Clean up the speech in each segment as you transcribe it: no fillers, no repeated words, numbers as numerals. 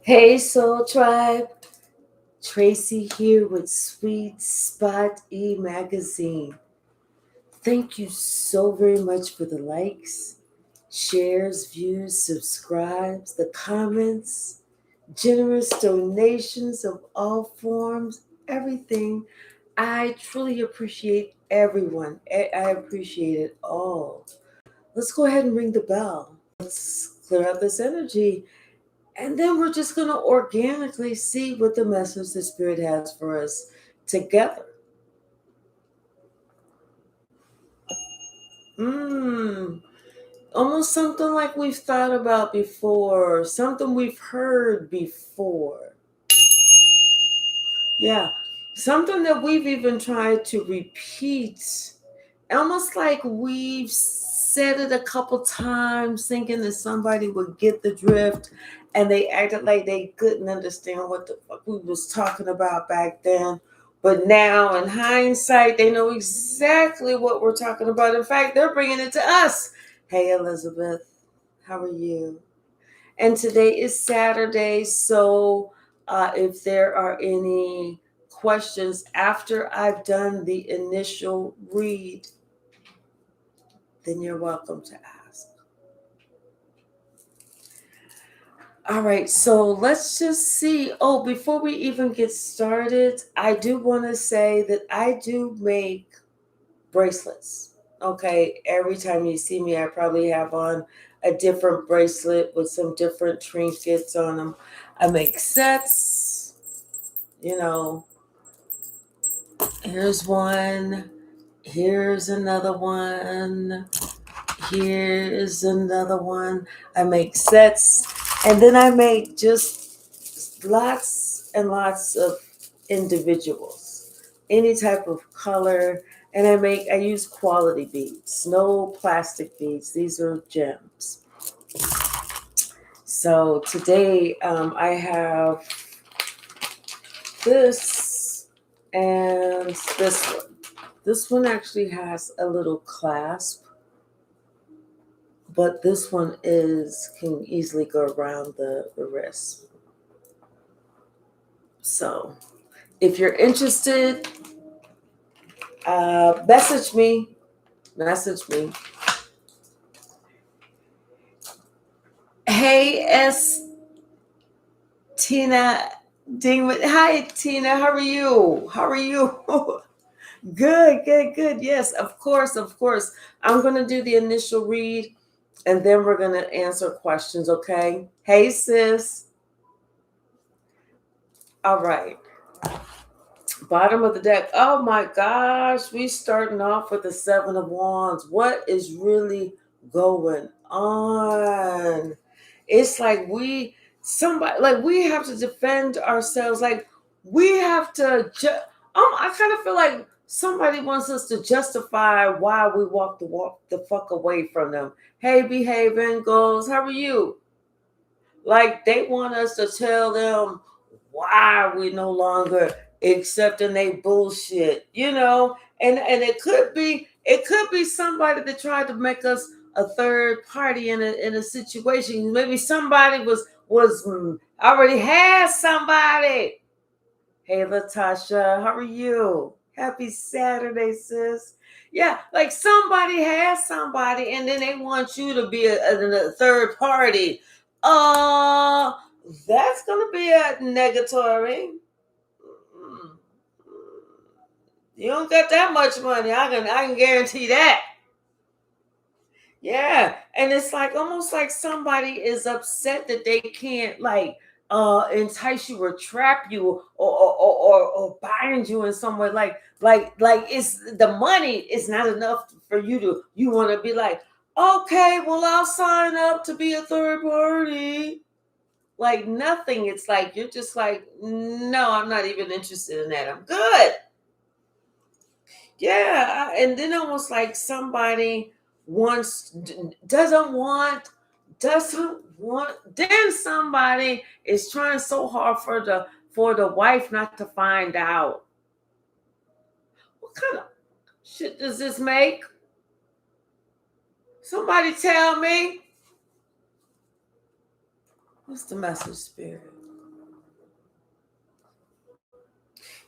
Hey Soul Tribe, Tracy here with Sweet Spot magazine. Thank you so very much for the likes, shares, views, subscribes, the comments, generous donations of all forms, everything. I truly appreciate everyone. I appreciate it all. Let's go ahead and ring the bell. Let's clear out this energy. And then we're just going to organically see what the message the Spirit has for us together. Mmm. Almost something like we've thought about before, something we've heard before. Yeah. Something that we've even tried to repeat. Almost like we've said it a couple times, thinking that somebody would get the drift, and they acted like they couldn't understand what the fuck we was talking about back then. But now, in hindsight, they know exactly what we're talking about. In fact, they're bringing it to us. Hey, Elizabeth, how are you? And today is Saturday, so if there are any questions after I've done the initial read, then you're welcome to ask. All right, so let's just see. Oh, before we even get started, I do want to say that I do make bracelets. Okay, every time you see me, I probably have on a different bracelet with some different trinkets on them. I make sets, you know, here's one, here's another one, here's another one. I make sets, and then I make just lots and lots of individuals, any type of color. And I use quality beads, no plastic beads. These are gems. So today I have this and this one. This one actually has a little clasp, but this one can easily go around the wrist. So if you're interested, message me. Message me. Hey, Tina Dingman. Hi, Tina. How are you? How are you? Good, good, good. Yes, of course, of course. I'm going to do the initial read, and then we're going to answer questions, okay? Hey, sis. All right. Bottom of the deck. Oh my gosh, we starting off with the Seven of Wands. What is really going on? It's like we have to defend ourselves. Like we have to. I kind of feel like somebody wants us to justify why we walk the fuck away from them. Hey, behaving goals. How are you? Like they want us to tell them why we no longer accepting they bullshit, and it could be somebody that tried to make us a third party in a situation. Maybe somebody was already had somebody. Hey Latasha, how are you? Happy Saturday, sis. Yeah, like somebody has somebody, and then they want you to be a third party. Uh, that's gonna be a negatory. Mm. You don't got that much money. I can guarantee that. Yeah, and it's like almost like somebody is upset that they can't like entice you or trap you or bind you in some way. Like it's the money is not enough for you want to be like, okay, well I'll sign up to be a third party. Like nothing. It's like you're just like, no, I'm not even interested in that. I'm good. Yeah, and then almost like somebody wants doesn't want then somebody is trying so hard for the wife not to find out. What kind of shit does this make? Somebody tell me. What's the message, Spirit?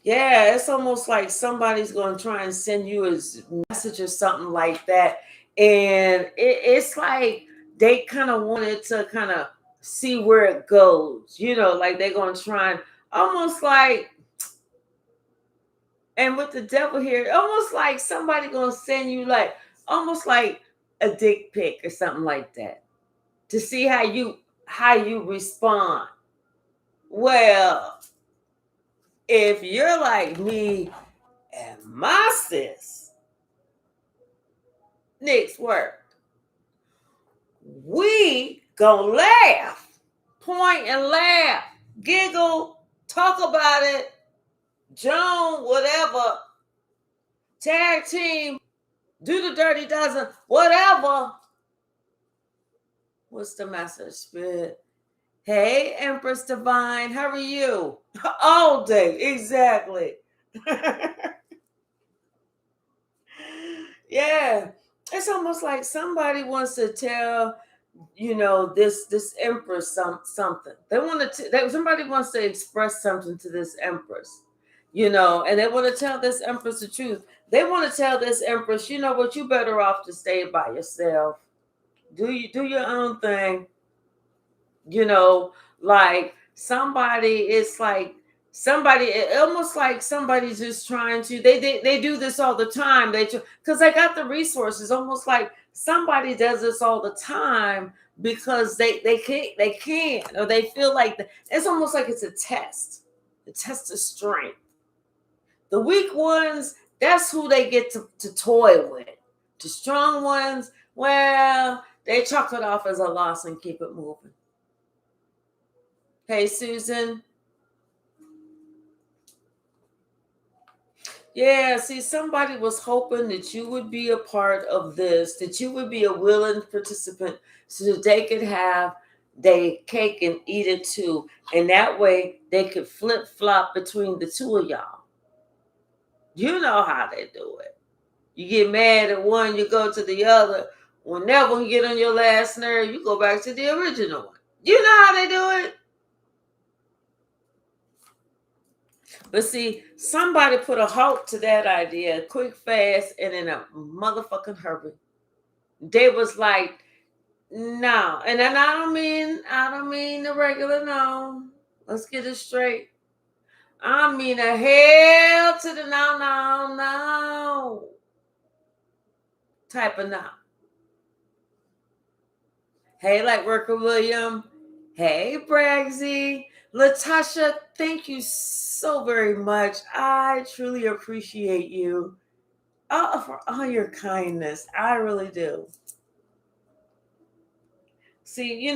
Yeah, it's almost like somebody's going to try and send you a message or something like that. And it's like they kind of wanted to kind of see where it goes, like they're going to try and almost like, and with the devil here, almost like somebody going to send you like, almost like a dick pic or something like that to see how you respond. Well, if you're like me and my sis, next word, we gonna laugh, point and laugh, giggle, talk about it, Joan, whatever, tag team, do the dirty dozen, whatever. What's the message, Spirit? Hey, Empress Divine, how are you? All day, exactly. Yeah, it's almost like somebody wants to tell this empress something. They want to somebody wants to express something to this empress, and they want to tell this empress the truth. They want to tell this empress, you know what, you better off to stay by yourself. Do your own thing. Like somebody, it's like somebody, almost like somebody's just trying to, they do this all the time, because they got the resources, almost like somebody does this all the time because they can't or they feel like it's almost like it's a test of strength. The weak ones, that's who they get to toy with. The strong ones, well, they chalk it off as a loss and keep it moving. Hey, Susan. Yeah, see, somebody was hoping that you would be a part of this, that you would be a willing participant so that they could have their cake and eat it too. And that way they could flip flop between the two of y'all. You know how they do it. You get mad at one, you go to the other. Whenever you get on your last nerve, you go back to the original one. You know how they do it? But see, somebody put a halt to that idea quick, fast, and in a motherfucking hurry. They was like, no. And then I don't mean the regular no. Let's get it straight. I mean a hell to the no, no, no type of no. Hey, like Worker William. Hey, Bragsy. Latasha, thank you so very much. I truly appreciate you. For all your kindness. I really do. See,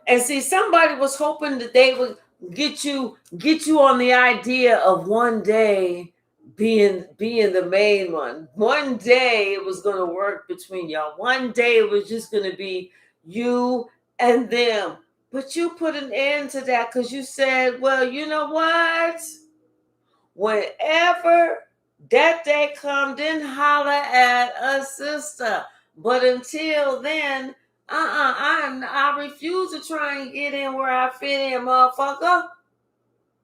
and see, somebody was hoping that they would get you on the idea of one day being the main one. One day it was going to work between y'all. One day it was just going to be you and them. But you put an end to that because you said, well, you know what? Whenever that day come, then holler at a sister. But until then, I refuse to try and get in where I fit in, motherfucker.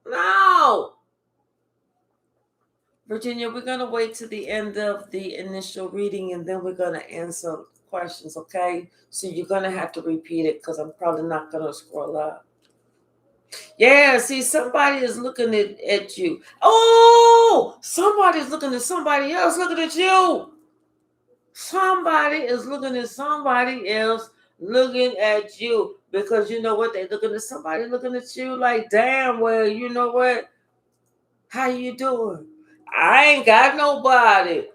No. Virginia, we're going to wait to the end of the initial reading and then we're going to answer questions, okay? So you're going to have to repeat it because I'm probably not going to scroll up. Yeah, see, somebody is looking at you. Oh, somebody's looking at somebody else looking at you. Somebody is looking at somebody else looking at you because you know what? They're looking at somebody looking at you like, damn, well, you know what? How you doing? I ain't got nobody.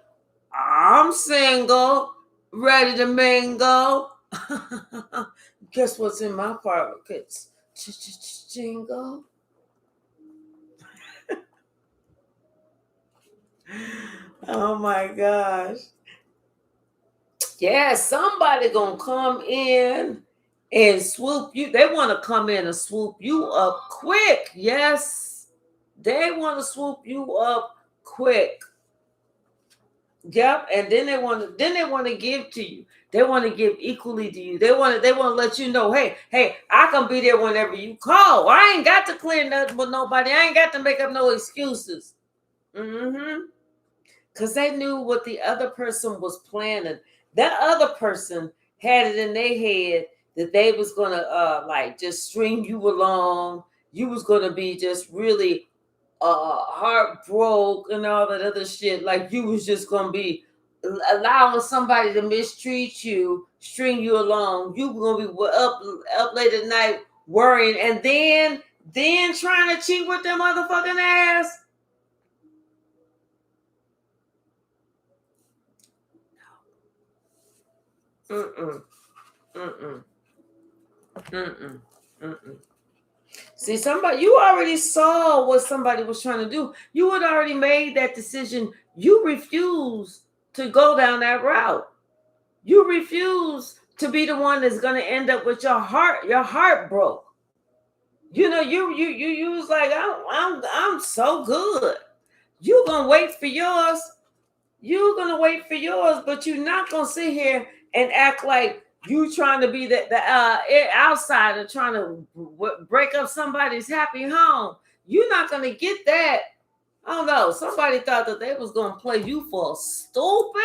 I'm single, ready to mingle. Guess what's in my pockets? Jingle. Oh my gosh. Yeah, somebody gonna come in and swoop you. They want to come in and swoop you up quick. Yes, they want to swoop you up quick. Yep, and then they want to give to you. They want to give equally to you. They want to let you know, hey, I can be there whenever you call. I ain't got to clear nothing with nobody. I ain't got to make up no excuses. Mm-hmm. Because they knew what the other person was planning. That other person had it in their head that they was gonna like just string you along. You was gonna be just really heartbroken and all that other shit. Like you was just gonna be allowing somebody to mistreat you, string you along. You were gonna be up late at night worrying, and then trying to cheat with their motherfucking ass. Mm-mm. Mm-mm. Mm-mm. Mm-mm. See, somebody, you already saw what somebody was trying to do. You had already made that decision. You refuse to go down that route. You refuse to be the one that's going to end up with your heart broke. You know, you was like, I'm so good. You gonna wait for yours. You're gonna wait for yours, but you're not gonna sit here and act like you trying to be the outsider trying to break up somebody's happy home. You're not gonna get that. I don't know. Somebody thought that they was gonna play you for stupid.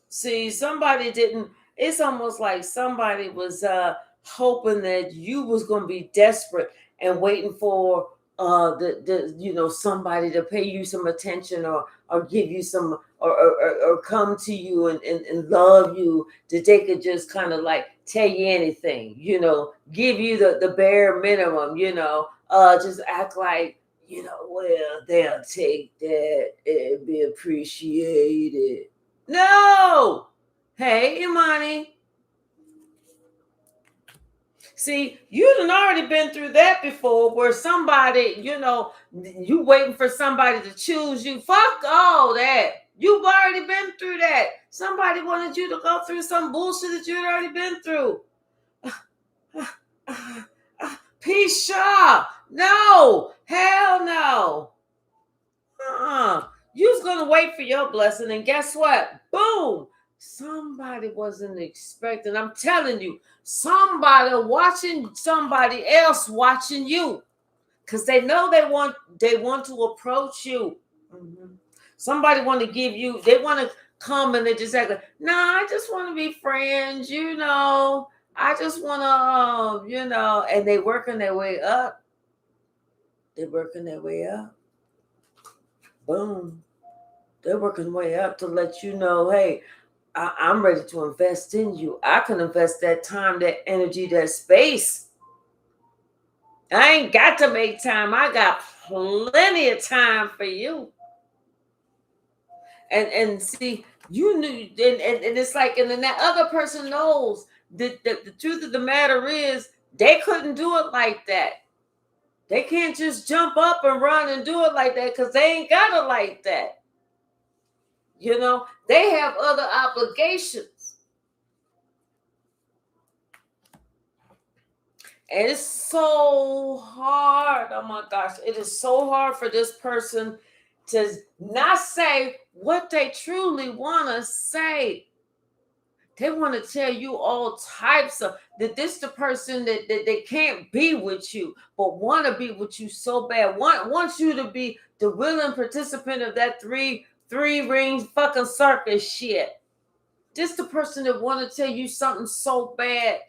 See, somebody didn't. It's almost like somebody was hoping that you was gonna be desperate and waiting for somebody to pay you some attention or give you some or come to you and love you, that they could just kind of like tell you anything, give you the bare minimum, just act like, well, they'll take that and be appreciated. No. Hey, Imani. See, you done already been through that before where somebody, you waiting for somebody to choose you. Fuck all that. You've already been through that. Somebody wanted you to go through some bullshit that you'd already been through. Peace, Shaw. No. Hell no. You was gonna wait for your blessing, and guess what? Boom! Somebody wasn't expecting. I'm telling you, somebody watching somebody else watching you, because they know they want to approach you. Mm-hmm. Somebody want to give you. They want to come and they just act like, nah, I just want to be friends. I just want to, and they working their way up. They're working their way up. Boom. They're working way up to let you know, hey, I'm ready to invest in you. I can invest that time, that energy, that space. I ain't got to make time. I got plenty of time for you. And see, you knew, and it's like, and then that other person knows that the truth of the matter is they couldn't do it like that. They can't just jump up and run and do it like that because they ain't got it like that. They have other obligations. And it's so hard. Oh my gosh. It is so hard for this person to not say what they truly want to say. They want to tell you all types of that this the person that they can't be with you, but want to be with you so bad. Wants you to be the willing participant of that three ring fucking circus shit. This the person that want to tell you something so bad.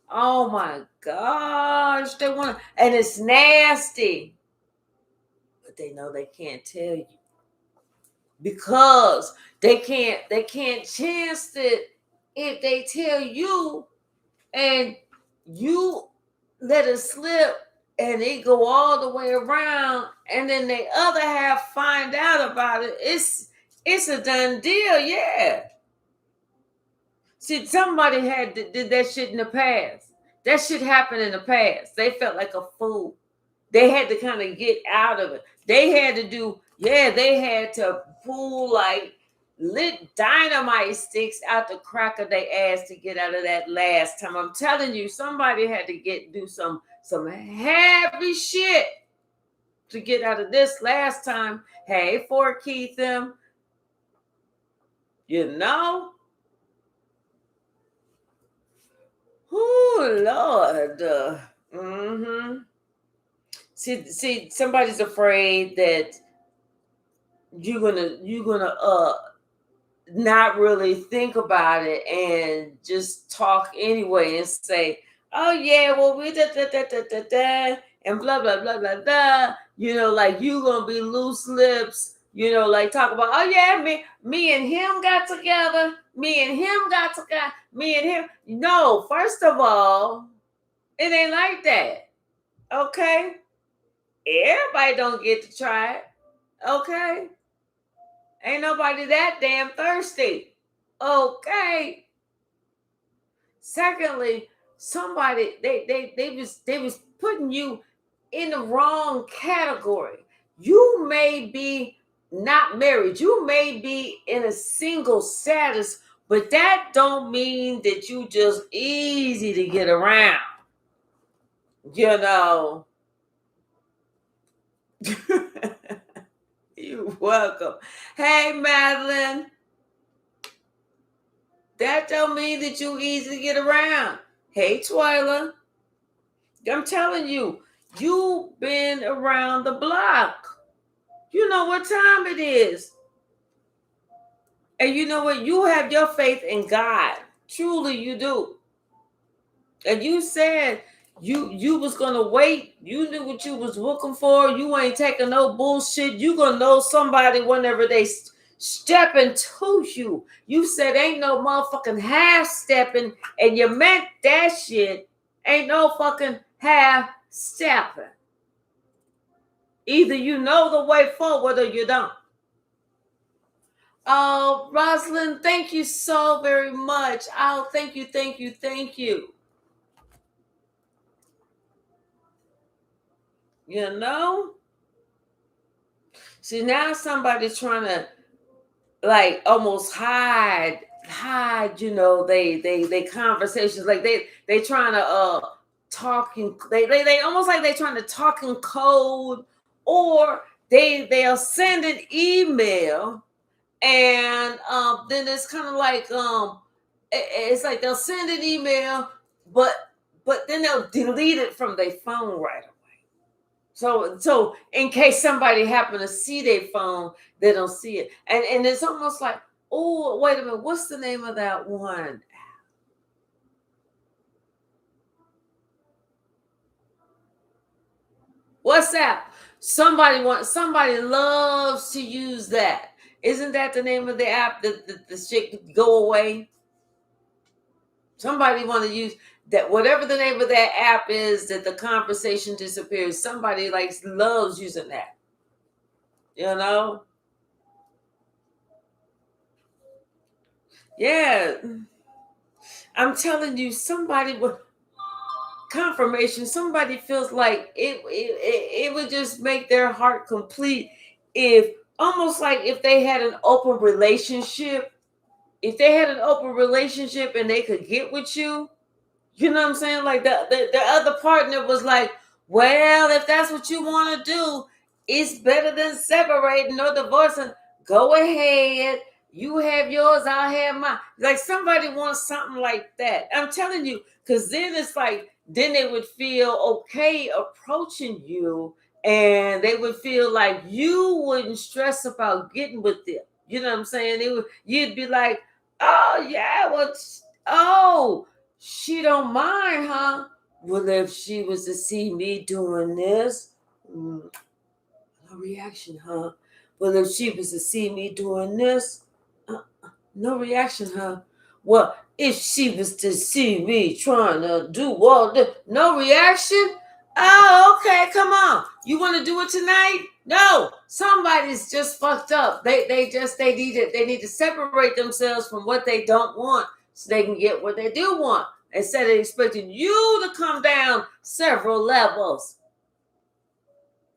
Oh my gosh, they want to, and it's nasty, but they know they can't tell you because they can't chance it if they tell you and you let it slip and it go all the way around, and then the other half find out about it. It's a done deal, yeah. See, somebody did that shit in the past. That shit happened in the past. They felt like a fool. They had to kind of get out of it. They had to pull like lit dynamite sticks out the crack of their ass to get out of that last time. I'm telling you, somebody had to do some heavy shit to get out of this last time. Hey, for Keith, them, you know. Oh Lord. See, somebody's afraid that you're gonna not really think about it and just talk anyway and say, oh yeah, well we da da da da da da and blah blah blah blah blah. Like you gonna be loose lips. Like talk about, oh yeah, me and him got together. Me and him got together. Me and him. No, first of all, it ain't like that. Okay, everybody don't get to try it. Okay, ain't nobody that damn thirsty. Okay. Secondly, somebody they was putting you in the wrong category. You may be not married. You may be in a single status, but that don't mean that you just easy to get around. You You're welcome. Hey, Madeline. That don't mean that you easy to get around. Hey, Twyla. I'm telling you, you've been around the block. You know what time it is. And you know what? You have your faith in God. Truly, you do. And you said you was gonna wait. You knew what you was looking for. You ain't taking no bullshit. You gonna know somebody whenever they step into you. You said ain't no motherfucking half stepping, and you meant that shit. Ain't no fucking half stepping. Either you know the way forward or you don't. Oh, Rosalind, thank you so very much. Oh, thank you, thank you, thank you. See, now somebody's trying to like almost hide, they conversations, like they trying to talking, they almost like they trying to talk in code, or they'll send an email, and then it's kind of like it's like they'll send an email, but then they'll delete it from their phone right away. So in case somebody happen to see their phone, they don't see it. And it's almost like, oh, wait a minute, what's the name of that one? WhatsApp. Somebody loves to use that. Isn't that the name of the app that the shit could go away? Somebody want to use that, whatever the name of that app is, that the conversation disappears. Somebody loves using that. Yeah. I'm telling you, somebody with confirmation, somebody feels like it would just make their heart complete if, almost like if they had an open relationship. If they had an open relationship and they could get with you, you know what I'm saying? Like the other partner was like, well, if that's what you want to do, it's better than separating or divorcing. Go ahead. You have yours, I'll have mine. Like somebody wants something like that. I'm telling you, because then it's like, then they would feel okay approaching you, and they would feel like you wouldn't stress about getting with them. You know what I'm saying? You'd be like, oh yeah, well, oh, she don't mind, huh? Well, if she was to see me doing this, no reaction, huh? Well, if she was to see me doing this, no reaction, huh? Well, if she was to see me trying to do all this, no reaction? Oh, okay, come on. You want to do it tonight? No, somebody's just fucked up. They need to separate themselves from what they don't want so they can get what they do want, instead of expecting you to come down several levels.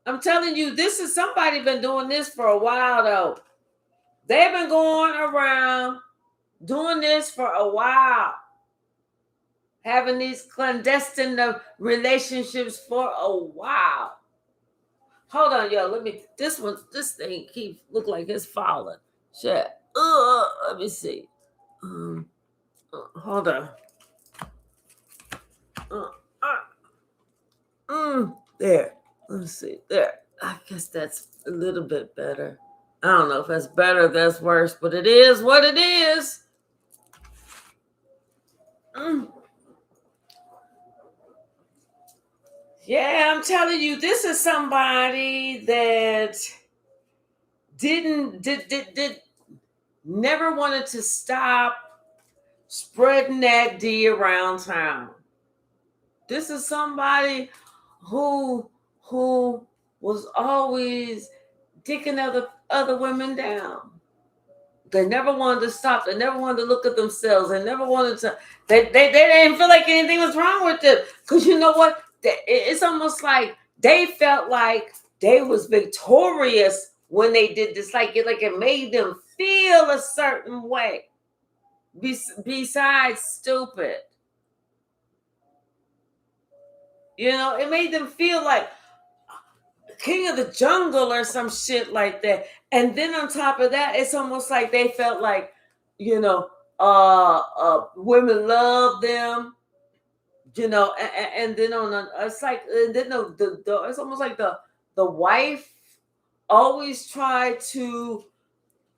I'm telling you, this is somebody been doing this for a while though. They've been going around doing this for a while, having these clandestine relationships for a while. Hold on, yo. This thing keeps look like it's falling. Shit. Let me see. Hold on. There. Let's see. There. I guess that's a little bit better. I don't know if that's better or that's worse, but it is what it is. Yeah, I'm telling you, this is somebody that did never wanted to stop spreading that D around town. This is somebody who was always dicking other women down. They never wanted to stop. They never wanted to look at themselves. They never wanted to. They didn't feel like anything was wrong with them. Because you know what? It's almost like they felt like they was victorious when they did this. Like it made them feel a certain way. Besides stupid. You know, it made them feel like king of the jungle or some shit like that. And then on top of that, it's almost like they felt like, you know, women love them, you know, and then it's like, and then it's almost like the wife always tried to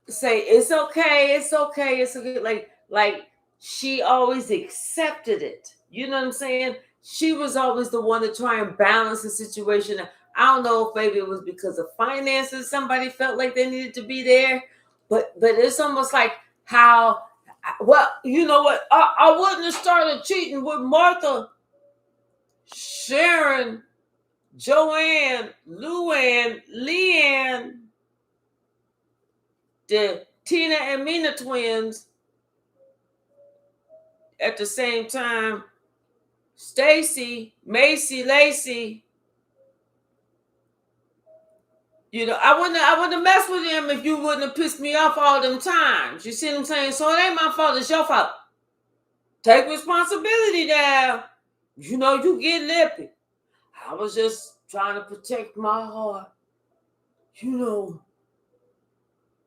say it's okay, it's okay, it's okay, like she always accepted it. You know what I'm saying? She was always the one to try and balance the situation. I don't know if maybe it was because of finances, somebody felt like they needed to be there, but it's almost like how, well, you know what? I wouldn't have started cheating with Martha, Sharon, Joanne, Luann, Leanne, the Tina and Mina twins at the same time. Stacy, Macy, Lacey. You know, I wouldn't have messed with him if you wouldn't have pissed me off all them times. You see what I'm saying? So it ain't my fault, it's your fault. Take responsibility now. You know, you get lippy. I was just trying to protect my heart. You know,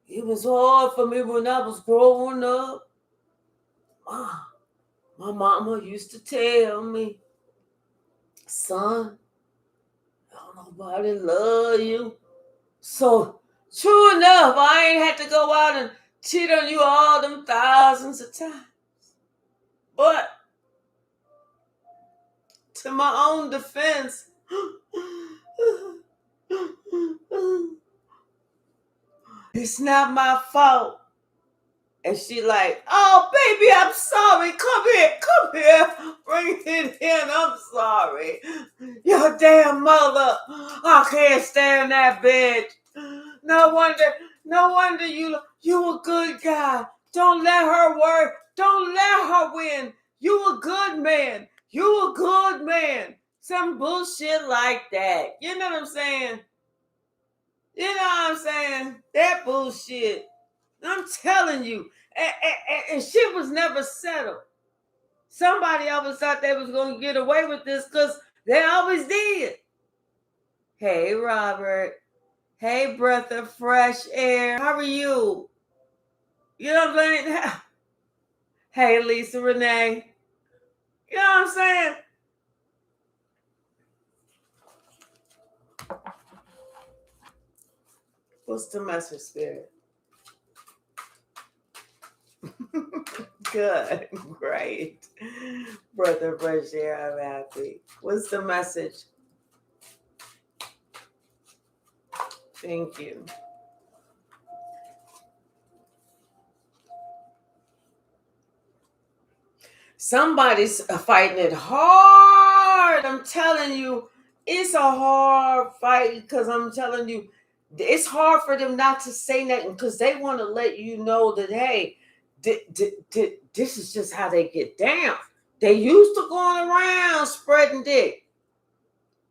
it was hard for me when I was growing up. My mama used to tell me, son, don't nobody love you. So, true enough, I ain't had to go out and cheat on you all them thousands of times. But, to my own defense, it's not my fault. And she like, oh, baby, I'm sorry. Come here. Bring it in. I'm sorry. Your damn mother. I can't stand that bitch. No wonder you a good guy. Don't let her work. Don't let her win. You a good man. You a good man. Some bullshit like that. You know what I'm saying? You know what I'm saying? That bullshit. I'm telling you. And shit was never settled. Somebody always thought they was going to get away with this because they always did. Hey, Robert. Hey, breath of fresh air. How are you? You know what I'm saying? Hey, Lisa Renee. You know what I'm saying? What's the message, Spirit? Good. Great. Breath of fresh air. I'm happy. What's the message? Thank you. Somebody's fighting it hard. I'm telling you, it's a hard fight because I'm telling you, it's hard for them not to say nothing because they want to let you know that, hey, this is just how they get down. They used to going around spreading dick.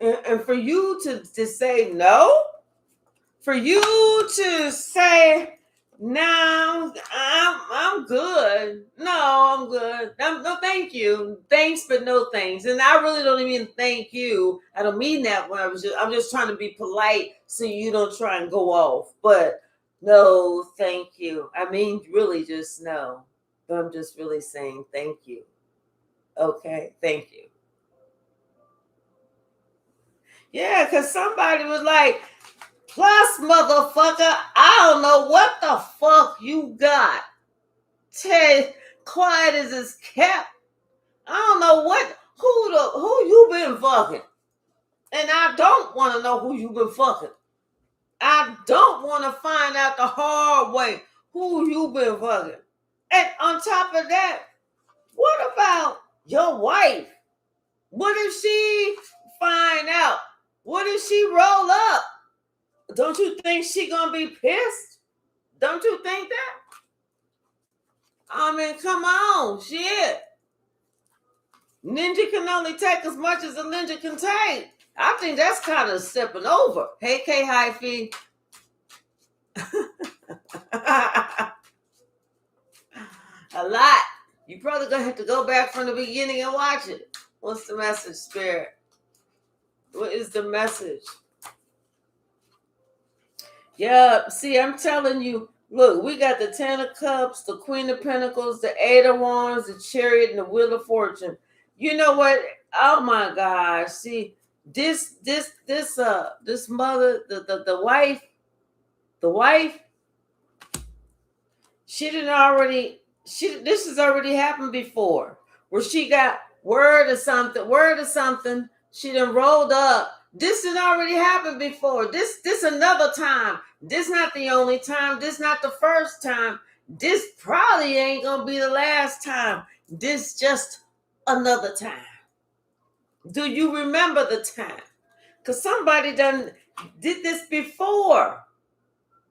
And for you to say no, for you to say, no, I'm good. No, I'm good. No, thank you. Thanks, but no thanks. And I really don't even thank you. I don't mean that when I'm just trying to be polite so you don't try and go off. But no, thank you. I mean, really just no. But I'm just really saying thank you. Okay, thank you. Yeah, because somebody was like, plus, motherfucker, I don't know what the fuck you got. Quiet as it's kept. I don't know who you been fucking. And I don't want to know who you been fucking. I don't want to find out the hard way who you been fucking. And on top of that, what about your wife? What if she find out? What if she roll up? Don't you think she gonna be pissed? Don't you think that? I mean, come on, shit. Ninja can only take as much as a ninja can take. I think that's kind of stepping over. Hey, K Hypsee. A lot. You probably gonna have to go back from the beginning and watch it. What's the message, Spirit? What is the message? Yeah, see, I'm telling you, look, we got the Ten of Cups, the Queen of Pentacles, the Eight of Wands, the Chariot, and the Wheel of Fortune. You know what? Oh my gosh. See, this mother, the wife, this has already happened before, where she got word of something, she done rolled up. This had already happened before. This another time. This not the only time. This not the first time. This probably ain't gonna be the last time. This just another time. Do you remember the time? Because somebody done did this before.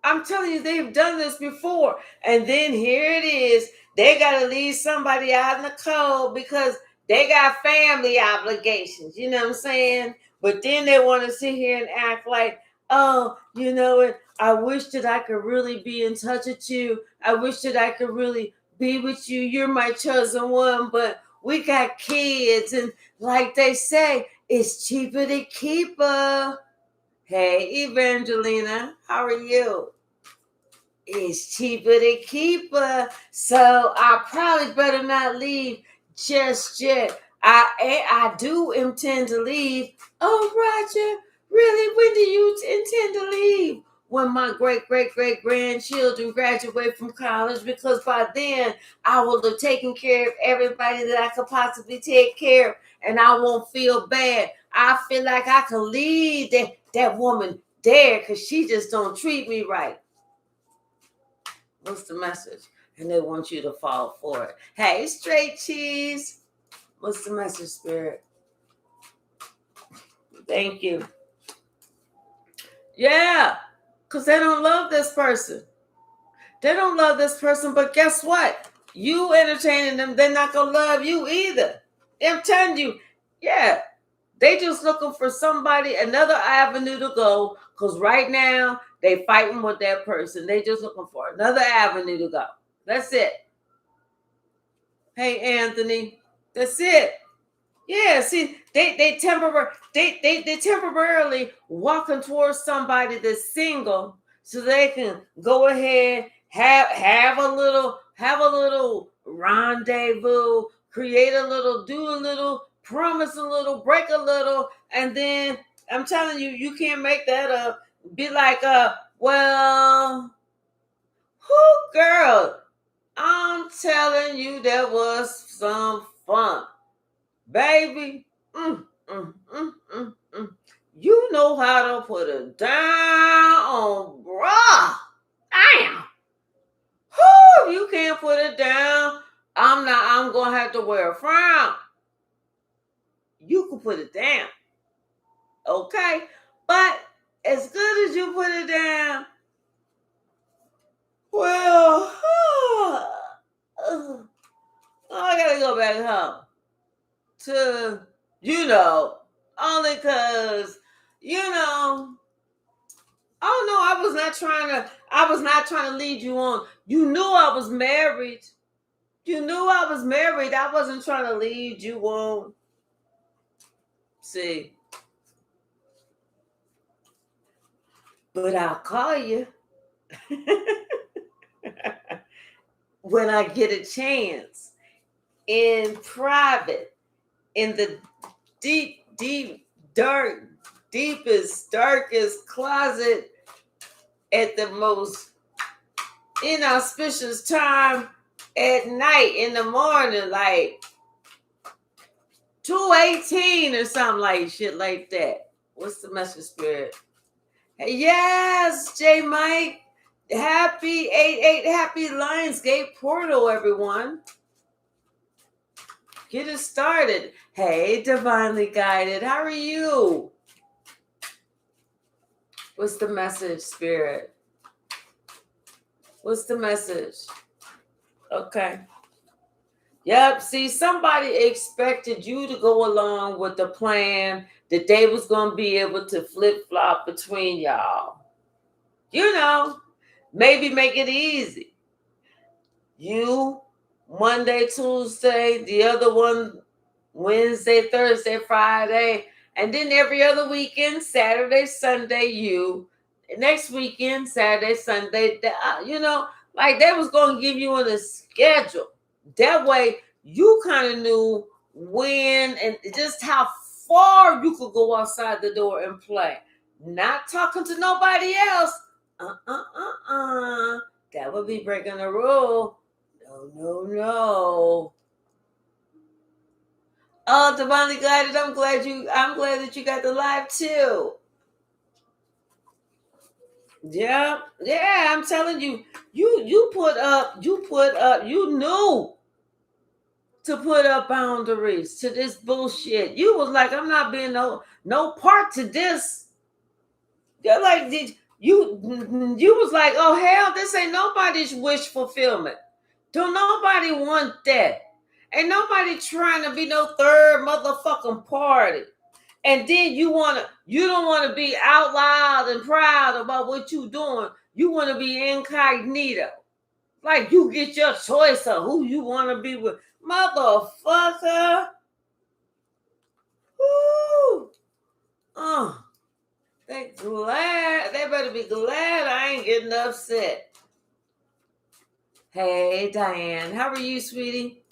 I'm telling you, they've done this before. And then here it is. They got to leave somebody out in the cold because they got family obligations. You know what I'm saying? But then they want to sit here and act like, oh, you know what? I wish that I could really be in touch with you. I wish that I could really be with you. You're my chosen one, but we got kids. And like they say, it's cheaper to keep her. Hey, Evangelina, how are you? It's cheaper to keep her, so I probably better not leave just yet. I do intend to leave. Oh, Roger, really? When do you intend to leave? When my great grandchildren graduate from college, because by then I will have taken care of everybody that I could possibly take care of, and I won't feel bad. I feel like I can leave that woman there because she just don't treat me right. What's the message? And they want you to fall for it. Hey, straight cheese. What's the message, Spirit? Thank you. Yeah, because they don't love this person. They don't love this person, but guess what? You entertaining them, they're not going to love you either. I'm telling you, yeah, they just looking for somebody, another avenue to go, because right now they fighting with that person. They just looking for another avenue to go. That's it. Hey, Anthony, that's it. Yeah, see, they temporarily walking towards somebody that's single, so they can go ahead have a little rendezvous, create a little, do a little, promise a little, break a little, and then I'm telling you, you can't make that up. Be like, well, who girl? I'm telling you, there was some fun. Baby, you know how to put it down, bruh. Damn. Whew, you can't put it down. I'm gonna have to wear a frown. You can put it down. Okay? But as good as you put it down, well, I gotta go back home to, only because, oh no, I was not trying to lead you on. You knew I was married. I wasn't trying to lead you on. See. But I'll call you when I get a chance, in private, in the deep, dark, deepest, darkest closet at the most inauspicious time at night in the morning, like 2:18 or something like shit like that. What's the message, Spirit? Hey, yes, J Mike. Happy 8-8, happy Lionsgate portal, everyone. Get it started. Hey, divinely guided. How are you? What's the message, Spirit? What's the message? Okay. Yep. See, somebody expected you to go along with the plan that they was going to be able to flip-flop between y'all. You know, maybe make it easy. You, Monday, Tuesday, the other one, Wednesday, Thursday, Friday, and then every other weekend, Saturday, Sunday, you. Next weekend, Saturday, Sunday, you know, like they was going to give you on a schedule. That way, you kind of knew when and just how far you could go outside the door and play. Not talking to nobody else. That would be breaking the rule. No. Oh, divinely guided. I'm glad that you got the live too. Yeah. I'm telling you, you knew to put up boundaries to this bullshit. You was like, I'm not being no part to this. You're like, you was like, oh hell, this ain't nobody's wish fulfillment. Don't nobody want that. Ain't nobody trying to be no third motherfucking party. And then you don't want to be out loud and proud about what you doing. You want to be incognito. Like you get your choice of who you want to be with. Motherfucker. Woo. They better be glad I ain't getting upset. Hey, Diane. How are you, sweetie?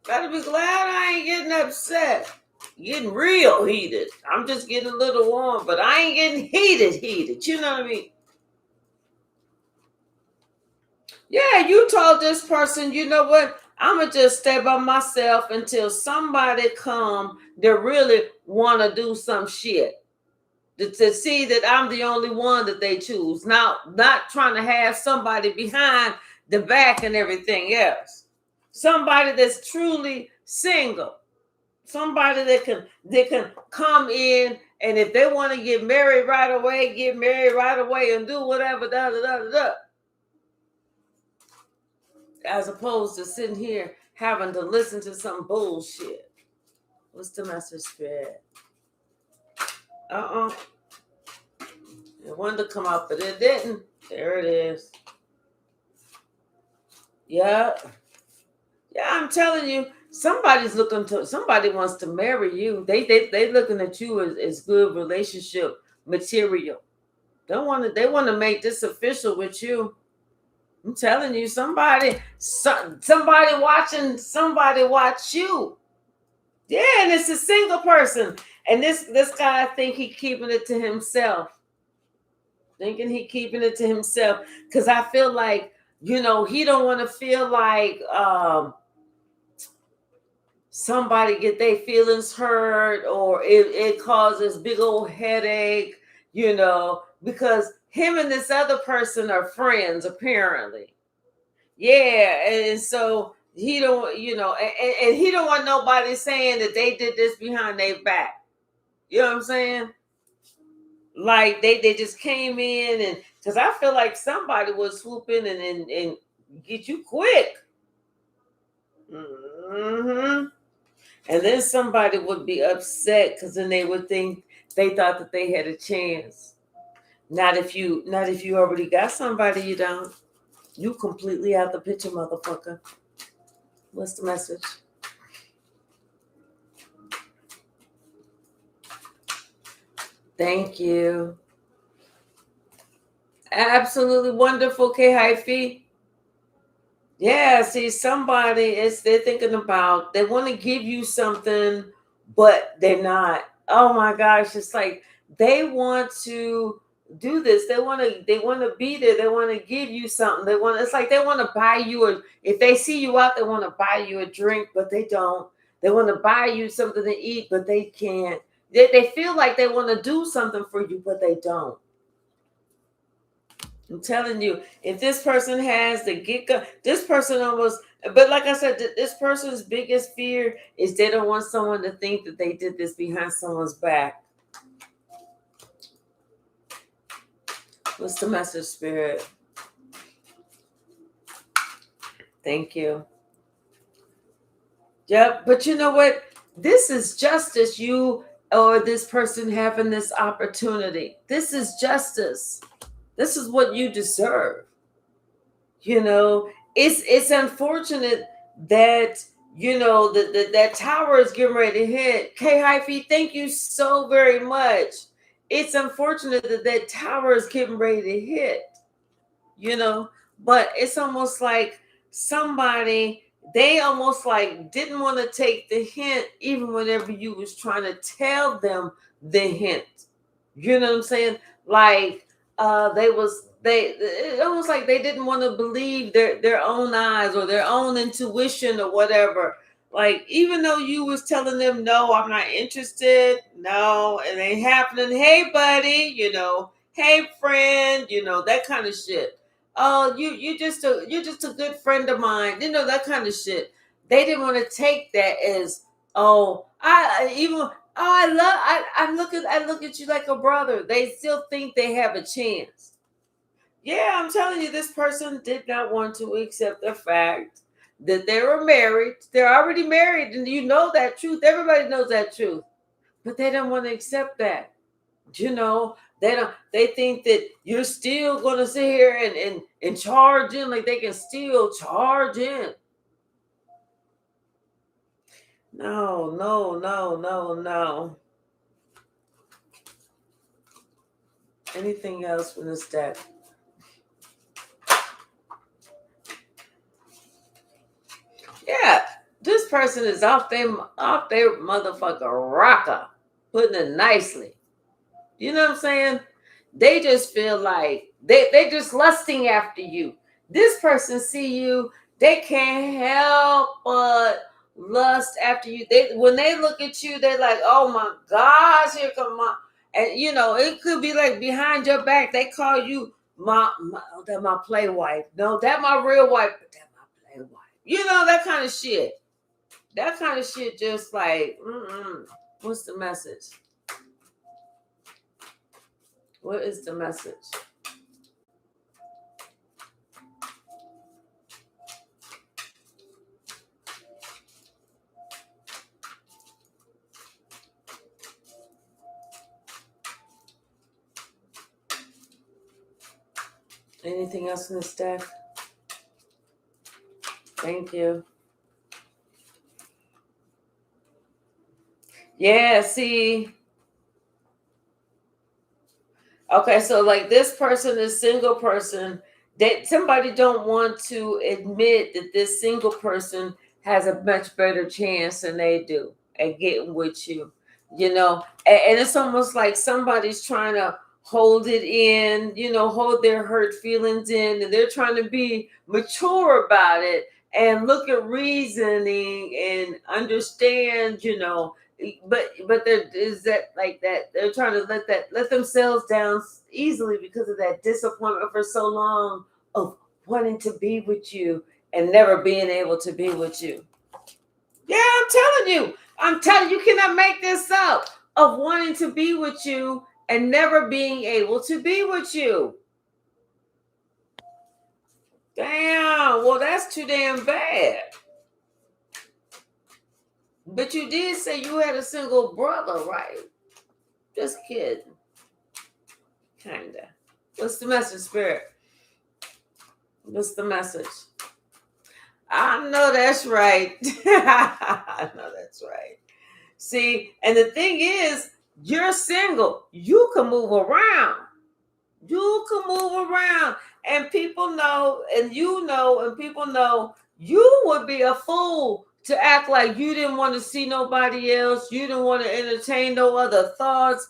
Better be glad I ain't getting upset. Getting real heated. I'm just getting a little warm, but I ain't getting heated. You know what I mean? Yeah, you told this person, you know what? I'm going to just stay by myself until somebody come that really want to do some shit. To see that I'm the only one that they choose. Not trying to have somebody behind the back and everything else. Somebody that's truly single. Somebody that can come in, and if they want to get married right away, get married right away and do whatever, as opposed to sitting here having to listen to some bullshit. What's the message, Spirit? It wanted to come up, but it didn't. There it is. Yeah, I'm telling you. Somebody wants to marry you. They looking at you as good relationship material. They want to make this official with you. I'm telling you, somebody watching somebody watch you. Yeah, and it's a single person. And this guy, I think he keeping it to himself. Because I feel like, you know, he don't want to feel like somebody get their feelings hurt, or it causes big old headache, you know, because him and this other person are friends apparently. Yeah, and so he don't, you know, and he don't want nobody saying that they did this behind their back. You know what I'm saying? Like they just came in, and because I feel like somebody was swooping and get you quick. Mm-hmm. And then somebody would be upset because then they would think they thought that they had a chance. Not if you already got somebody. You don't. You completely out the picture, motherfucker. What's the message? Thank you. Absolutely wonderful, K Hypsee. Yeah, see, somebody they're thinking about, they want to give you something, but they're not oh my gosh, it's like they want to do this. They want to be there. They want to give you something. It's like they want to buy you if they see you out, they want to buy you a drink, but they don't. They want to buy you something to eat, but they can't. They feel like they want to do something for you, but they don't. I'm telling you, if this person has the this person almost, but like I said, this person's biggest fear is they don't want someone to think that they did this behind someone's back. What's the message, Spirit? Thank you. Yep, but you know what? This is justice. You or this person having this opportunity. This is justice. This is what you deserve. You know, it's unfortunate that that tower is getting ready to hit. K Hypsee, thank you so very much. It's unfortunate that tower is getting ready to hit. But it's almost like they almost like didn't want to take the hint, even whenever you was trying to tell them the hint. You know what I'm saying? Like it almost like they didn't want to believe their own eyes or their own intuition or whatever. Like, even though you was telling them, no, I'm not interested, no, it ain't happening, hey buddy, hey friend, that kind of shit. Oh, you're just a good friend of mine, that kind of shit. They didn't want to take that as, I look at you like a brother. They still think they have a chance. Yeah, I'm telling you, this person did not want to accept the fact that they were married. They're already married, and you know that truth. Everybody knows that truth. But they don't want to accept that. They think that you're still gonna sit here and charge in, like they can still charge in. No. Anything else from this deck? Yeah, this person is off their motherfucker rocker, putting it nicely. You know what I'm saying? They just feel like they just lusting after you. This person see you, they can't help but lust after you. When they look at you, they're like, oh my gosh, here come my. And it could be like behind your back, they call you that my play wife. No, that my real wife, but that my play wife. That kind of shit. That kind of shit just like, what's the message? What is the message? Anything else in this deck? Thank you. Yeah, see. Okay, so like this person is single person. That somebody don't want to admit that this single person has a much better chance than they do at getting with you. And it's almost like somebody's trying to hold it in, hold their hurt feelings in, and they're trying to be mature about it and look at reasoning and understand, but there is that like that they're trying to let themselves down easily because of that disappointment for so long of wanting to be with you and never being able to be with you. Yeah, I'm telling you, you cannot make this up, of wanting to be with you and never being able to be with you. Damn, well, that's too damn bad. But you did say you had a single brother, right? Just kidding. Kinda. What's the message, Spirit? What's the message? I know that's right. I know that's right. See, and the thing is, you're single. You can move around. You can move around. And people know, and people know, you would be a fool to act like you didn't want to see nobody else. You didn't want to entertain no other thoughts.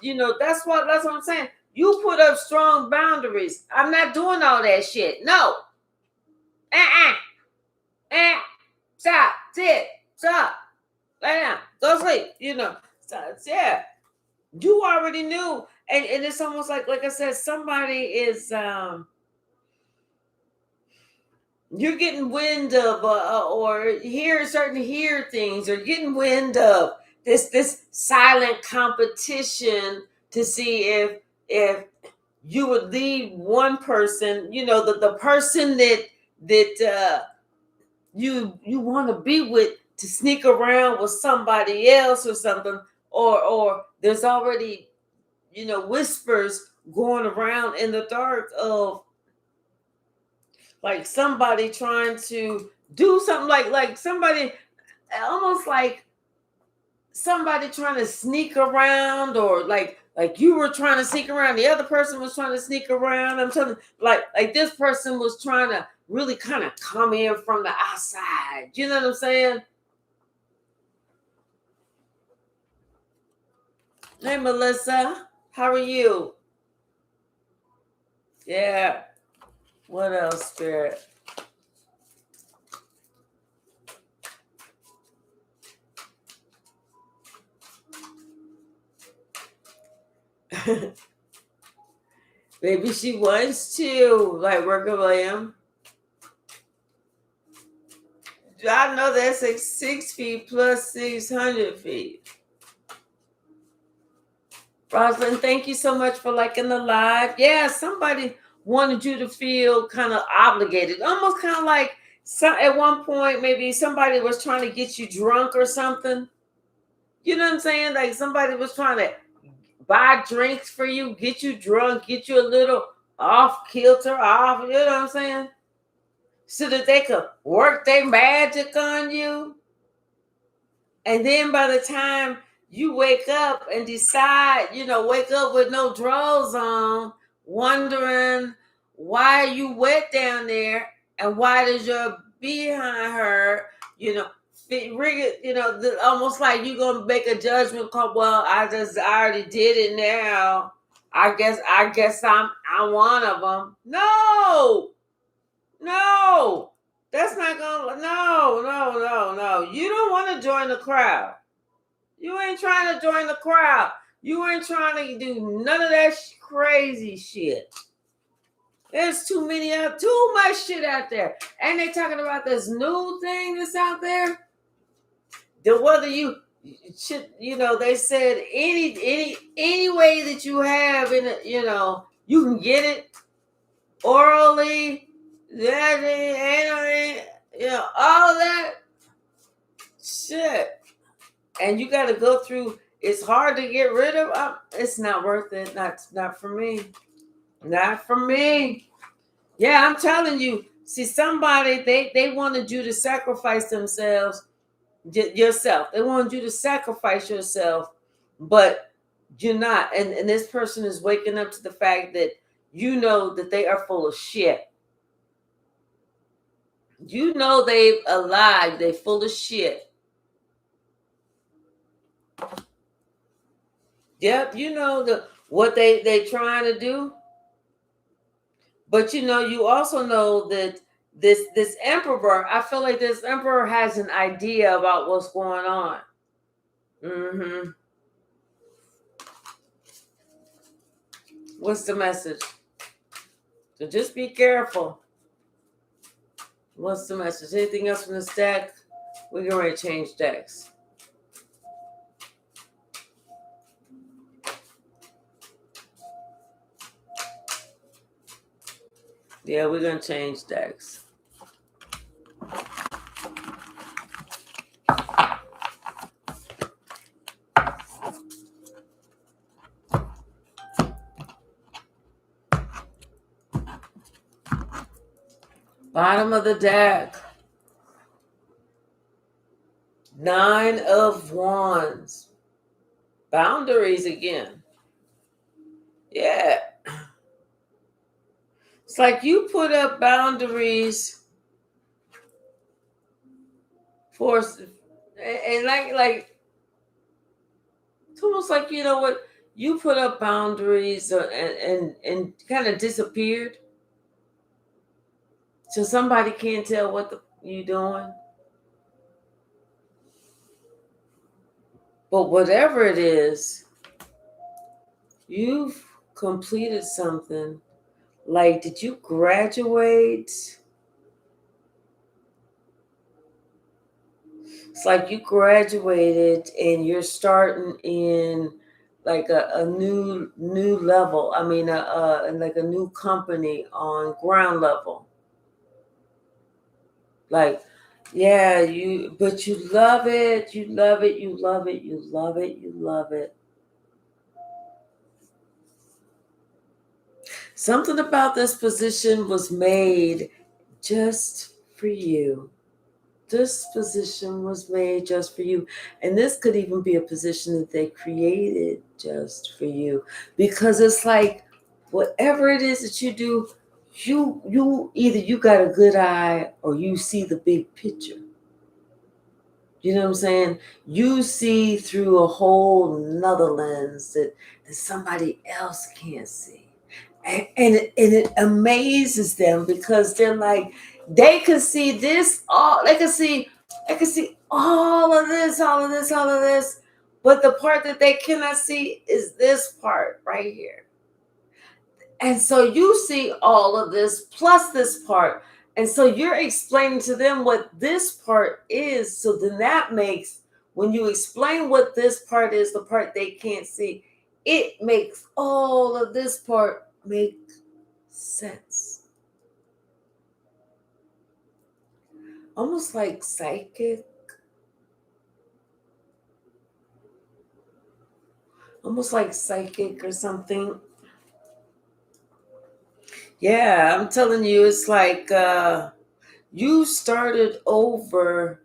That's what I'm saying. You put up strong boundaries. I'm not doing all that shit. No. Stop. Sit. Stop. Lay down. Go sleep. Stop. Yeah. You already knew. And it's almost like I said, somebody is you're getting wind of or hear things, or getting wind of this silent competition to see if you would leave one person, the person that you want to be with, to sneak around with somebody else or something, or there's already whispers going around in the dark of like somebody trying to do something, like somebody, almost like somebody trying to sneak around, or like you were trying to sneak around, the other person was trying to sneak around. I'm telling you, like this person was trying to really kind of come in from the outside. You know what I'm saying? Hey, Melissa, how are you? Yeah. What else, Spirit? Maybe she wants to, like, work a William. I know that's like 6 feet plus 600 feet. Rosalind, thank you so much for liking the live. Yeah, somebody wanted you to feel kind of obligated, almost kind of like at one point maybe somebody was trying to get you drunk or something. You know what I'm saying? Like somebody was trying to buy drinks for you, get you drunk, get you a little off kilter, off. You know what I'm saying? So that they could work their magic on you. And then by the time you wake up and decide, wake up with no drawers on, wondering why you wet down there and why does your behind hurt, almost like you're going to make a judgment call. Well, I already did it now. I guess I'm one of them. No. That's not gonna. No. You don't want to join the crowd. You ain't trying to join the crowd. You ain't trying to do none of that crazy shit. There's too much shit out there. And they talking about this new thing that's out there. Whether you should, they said any way that you have in it, you can get it orally. All of that shit. And you got to go through. It's hard to get rid of. It's not worth it. Not for me. Not for me. Yeah, I'm telling you. See, somebody they wanted you to sacrifice themselves, yourself. They wanted you to sacrifice yourself, but you're not. And this person is waking up to the fact that you know that they are full of shit. You know they alive. They full of shit. Yep, you know what they trying to do. But you also know that this emperor, I feel like this emperor has an idea about what's going on. Mm-hmm. What's the message? So just be careful. What's the message? Anything else from this deck? We're going to change decks. Yeah, we're going to change decks. Bottom of the deck. 9 of Wands. Boundaries again. Yeah. It's like you put up boundaries force, and like it's almost like, you know what, you put up boundaries, and kind of disappeared, so somebody can't tell what you doing. But whatever it is, you've completed something. Like, did you graduate? It's like you graduated and you're starting in like a new level. I mean, like a new company on ground level. Like, yeah, but you love it, you love it, you love it, you love it, you love it. Something about this position was made just for you. This position was made just for you. And this could even be a position that they created just for you. Because it's like, whatever it is that you do, you either you got a good eye or you see the big picture. You know what I'm saying? You see through a whole nother lens that somebody else can't see. And it amazes them because they're like, they can see this all, they can see all of this, all of this, all of this, but the part that they cannot see is this part right here. And so you see all of this plus this part. And so you're explaining to them what this part is. So then that makes, when you explain what this part is, the part they can't see, it makes all of this part make sense. Almost like psychic. Almost like psychic or something. Yeah, I'm telling you, it's like you started over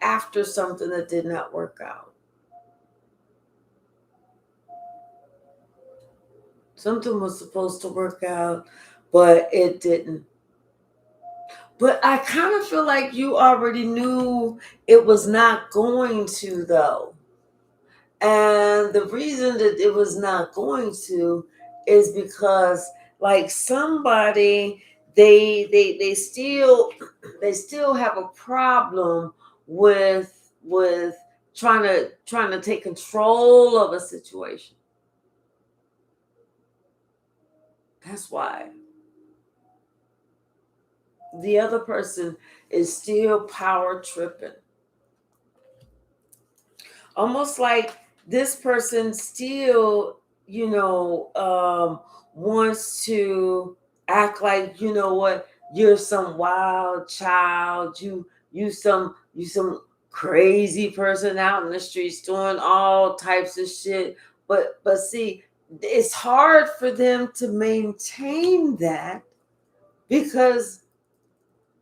after something that did not work out. Something was supposed to work out, but it didn't. But I kind of feel like you already knew it was not going to, though. And the reason that it was not going to is because, like, somebody, they still they still have a problem with trying to take control of a situation. That's why the other person is still power tripping. Almost like this person still, wants to act like, you know what, you're some wild child, you some crazy person out in the streets doing all types of shit. But see, it's hard for them to maintain that because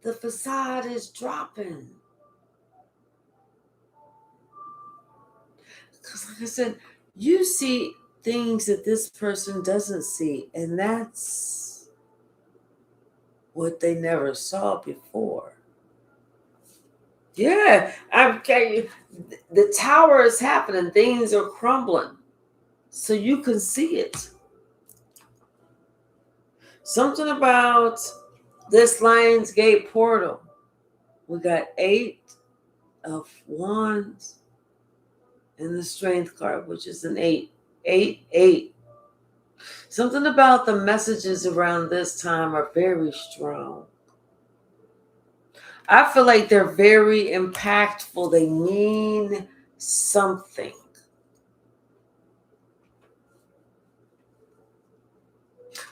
the facade is dropping. Because, like I said, you see things that this person doesn't see, and that's what they never saw before. Yeah, I'm telling you, the tower is happening, things are crumbling, so you can see it. Something about this Lions Gate portal. We got 8 of Wands and the Strength card, which is an 8. 8, 8. Something about the messages around this time are very strong. I feel like they're very impactful. They mean something.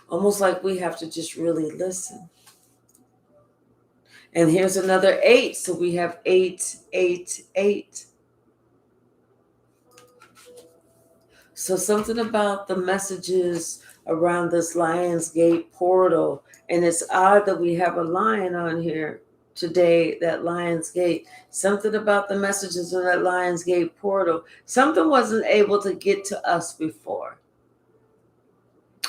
Almost like we have to just really listen. And here's another 8. So we have 8, 8, 8. So something about the messages around this Lion's Gate portal. And it's odd that we have a lion on here today, that Lion's Gate. Something about the messages in that Lion's Gate portal. Something wasn't able to get to us before.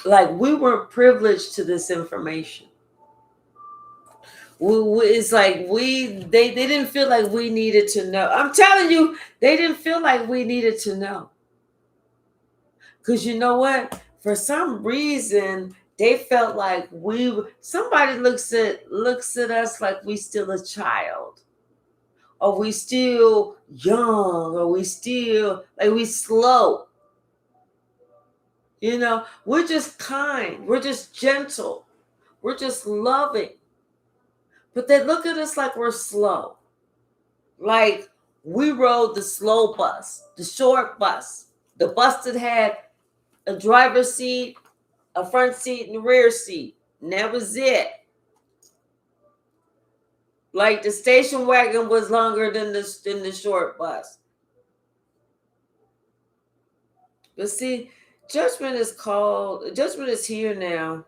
Like, we weren't privileged to this information. It's like they didn't feel like we needed to know. I'm telling you, they didn't feel like we needed to know. Because you know what? For some reason, they felt like somebody looks at us like we still a child, or we still young, or we still like we slow. We're just kind, we're just gentle, we're just loving. But they look at us like we're slow. Like we rode the slow bus, the short bus, the bus that had a driver's seat, a front seat, and a rear seat. And that was it. Like the station wagon was longer than the short bus. But see, judgment is here now.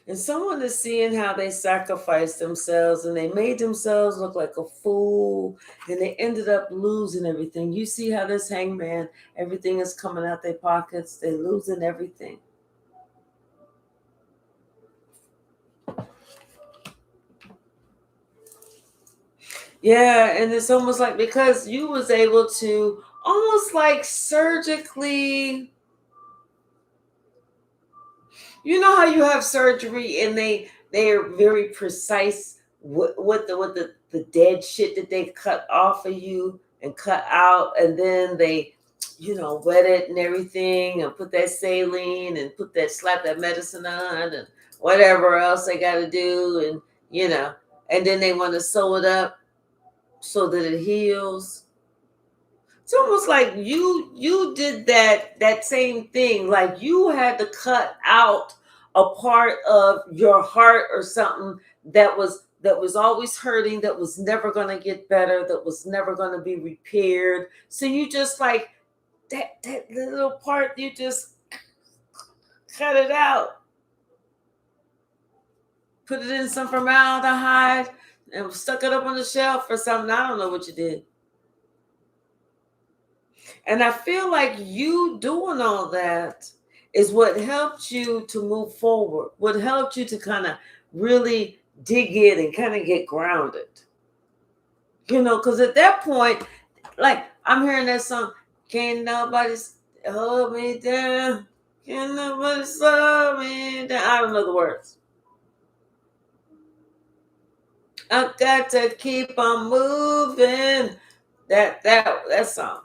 And someone is seeing how they sacrificed themselves and they made themselves look like a fool and they ended up losing everything. You see how this hangman, everything is coming out their pockets. They're losing everything. Yeah, and it's almost like because you was able to almost like surgically, you know how you have surgery and they're very precise what the dead shit that they cut off of you and cut out, and then they wet it and everything and put that saline and slap that medicine on and whatever else they got to do, and and then they want to sew it up so that it heals. It's almost like you did that same thing. Like you had to cut out a part of your heart or something that was always hurting, that was never going to get better, that was never going to be repaired. So you just like that little part, you just cut it out, put it in some formaldehyde, and stuck it up on the shelf or something. I don't know what you did. And I feel like you doing all that is what helped you to move forward, what helped you to kind of really dig in and kind of get grounded. Because at that point, like I'm hearing that song, can't nobody hold me down, can't nobody slow me down. I don't know the words. I got to keep on moving. That song.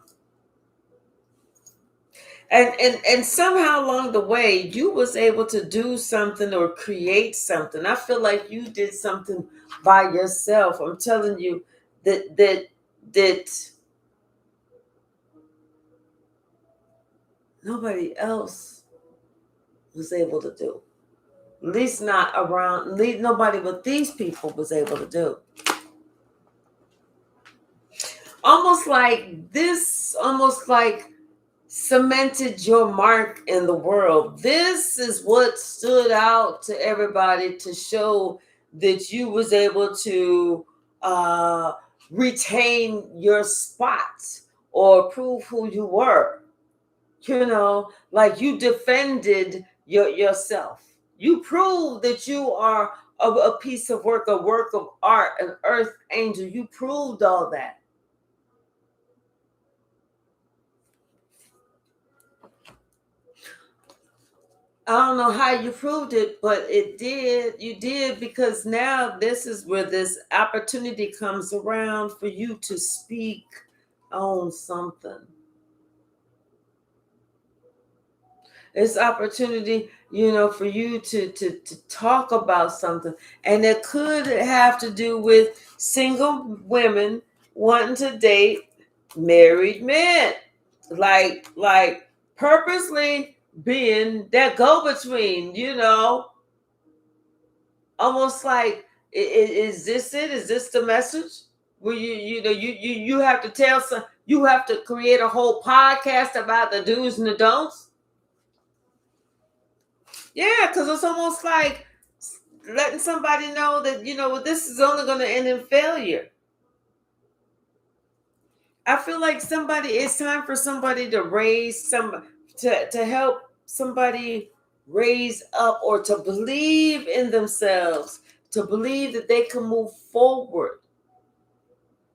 And somehow along the way you was able to do something or create something. I feel like you did something by yourself. I'm telling you that nobody else was able to do. At least not around, at least nobody but these people was able to do. Almost like cemented your mark in the world. This is what stood out to everybody to show that you was able to retain your spot or prove who you were. Like you defended yourself. You proved that you are a piece of work, a work of art, an earth angel. You proved all that. I don't know how you proved it, but it did. You did, because now this is where this opportunity comes around for you to speak on something. It's opportunity, for you to talk about something. And it could have to do with single women wanting to date married men. Like purposely being that go-between, almost like is this it? Is this the message? Where you have to you have to create a whole podcast about the do's and the don'ts. Yeah, because it's almost like letting somebody know that this is only going to end in failure. I feel like it's time for somebody to raise to help somebody raise up or to believe in themselves, to believe that they can move forward,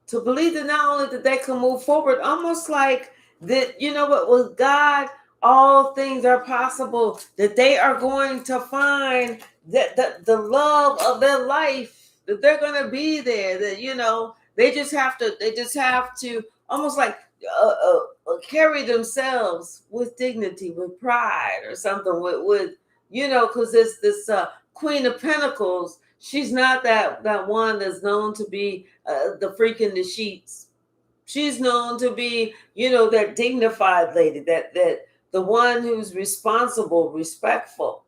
to believe that not only that they can move forward, almost like that, you know what, with God, all things are possible, that they are going to find that the love of their life, that they're going to be there, that, you know, they just have to almost like carry themselves with dignity, with pride or something, with you know, because this Queen of Pentacles, she's not that one that's known to be the freak in the sheets. She's known to be, you know, that dignified lady, that the one who's responsible, respectful,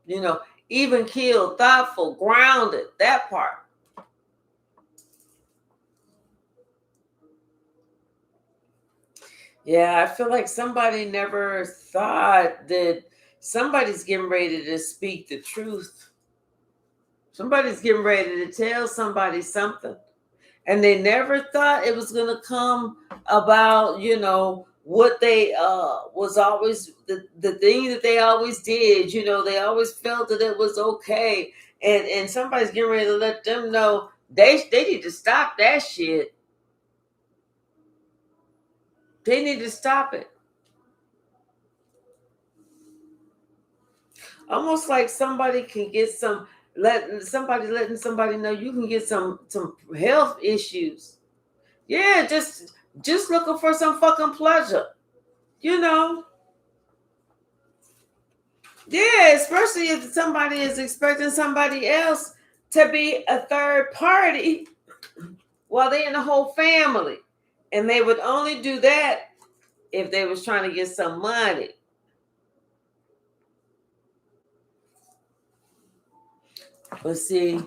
you know, even keeled, thoughtful, grounded. That part. Yeah, I feel like somebody never thought that somebody's getting ready to speak the truth. Somebody's getting ready to tell somebody something. And they never thought it was going to come about, you know, what they was always the thing that they always did. You know, they always felt that it was okay. And somebody's getting ready to let them know they need to stop that shit. They need to stop it. Almost like somebody can get some letting somebody know you can get some health issues. Yeah, just looking for some fucking pleasure. You know. Yeah, especially if somebody is expecting somebody else to be a third party while they're in the whole family. And they would only do that if they was trying to get some money. But see,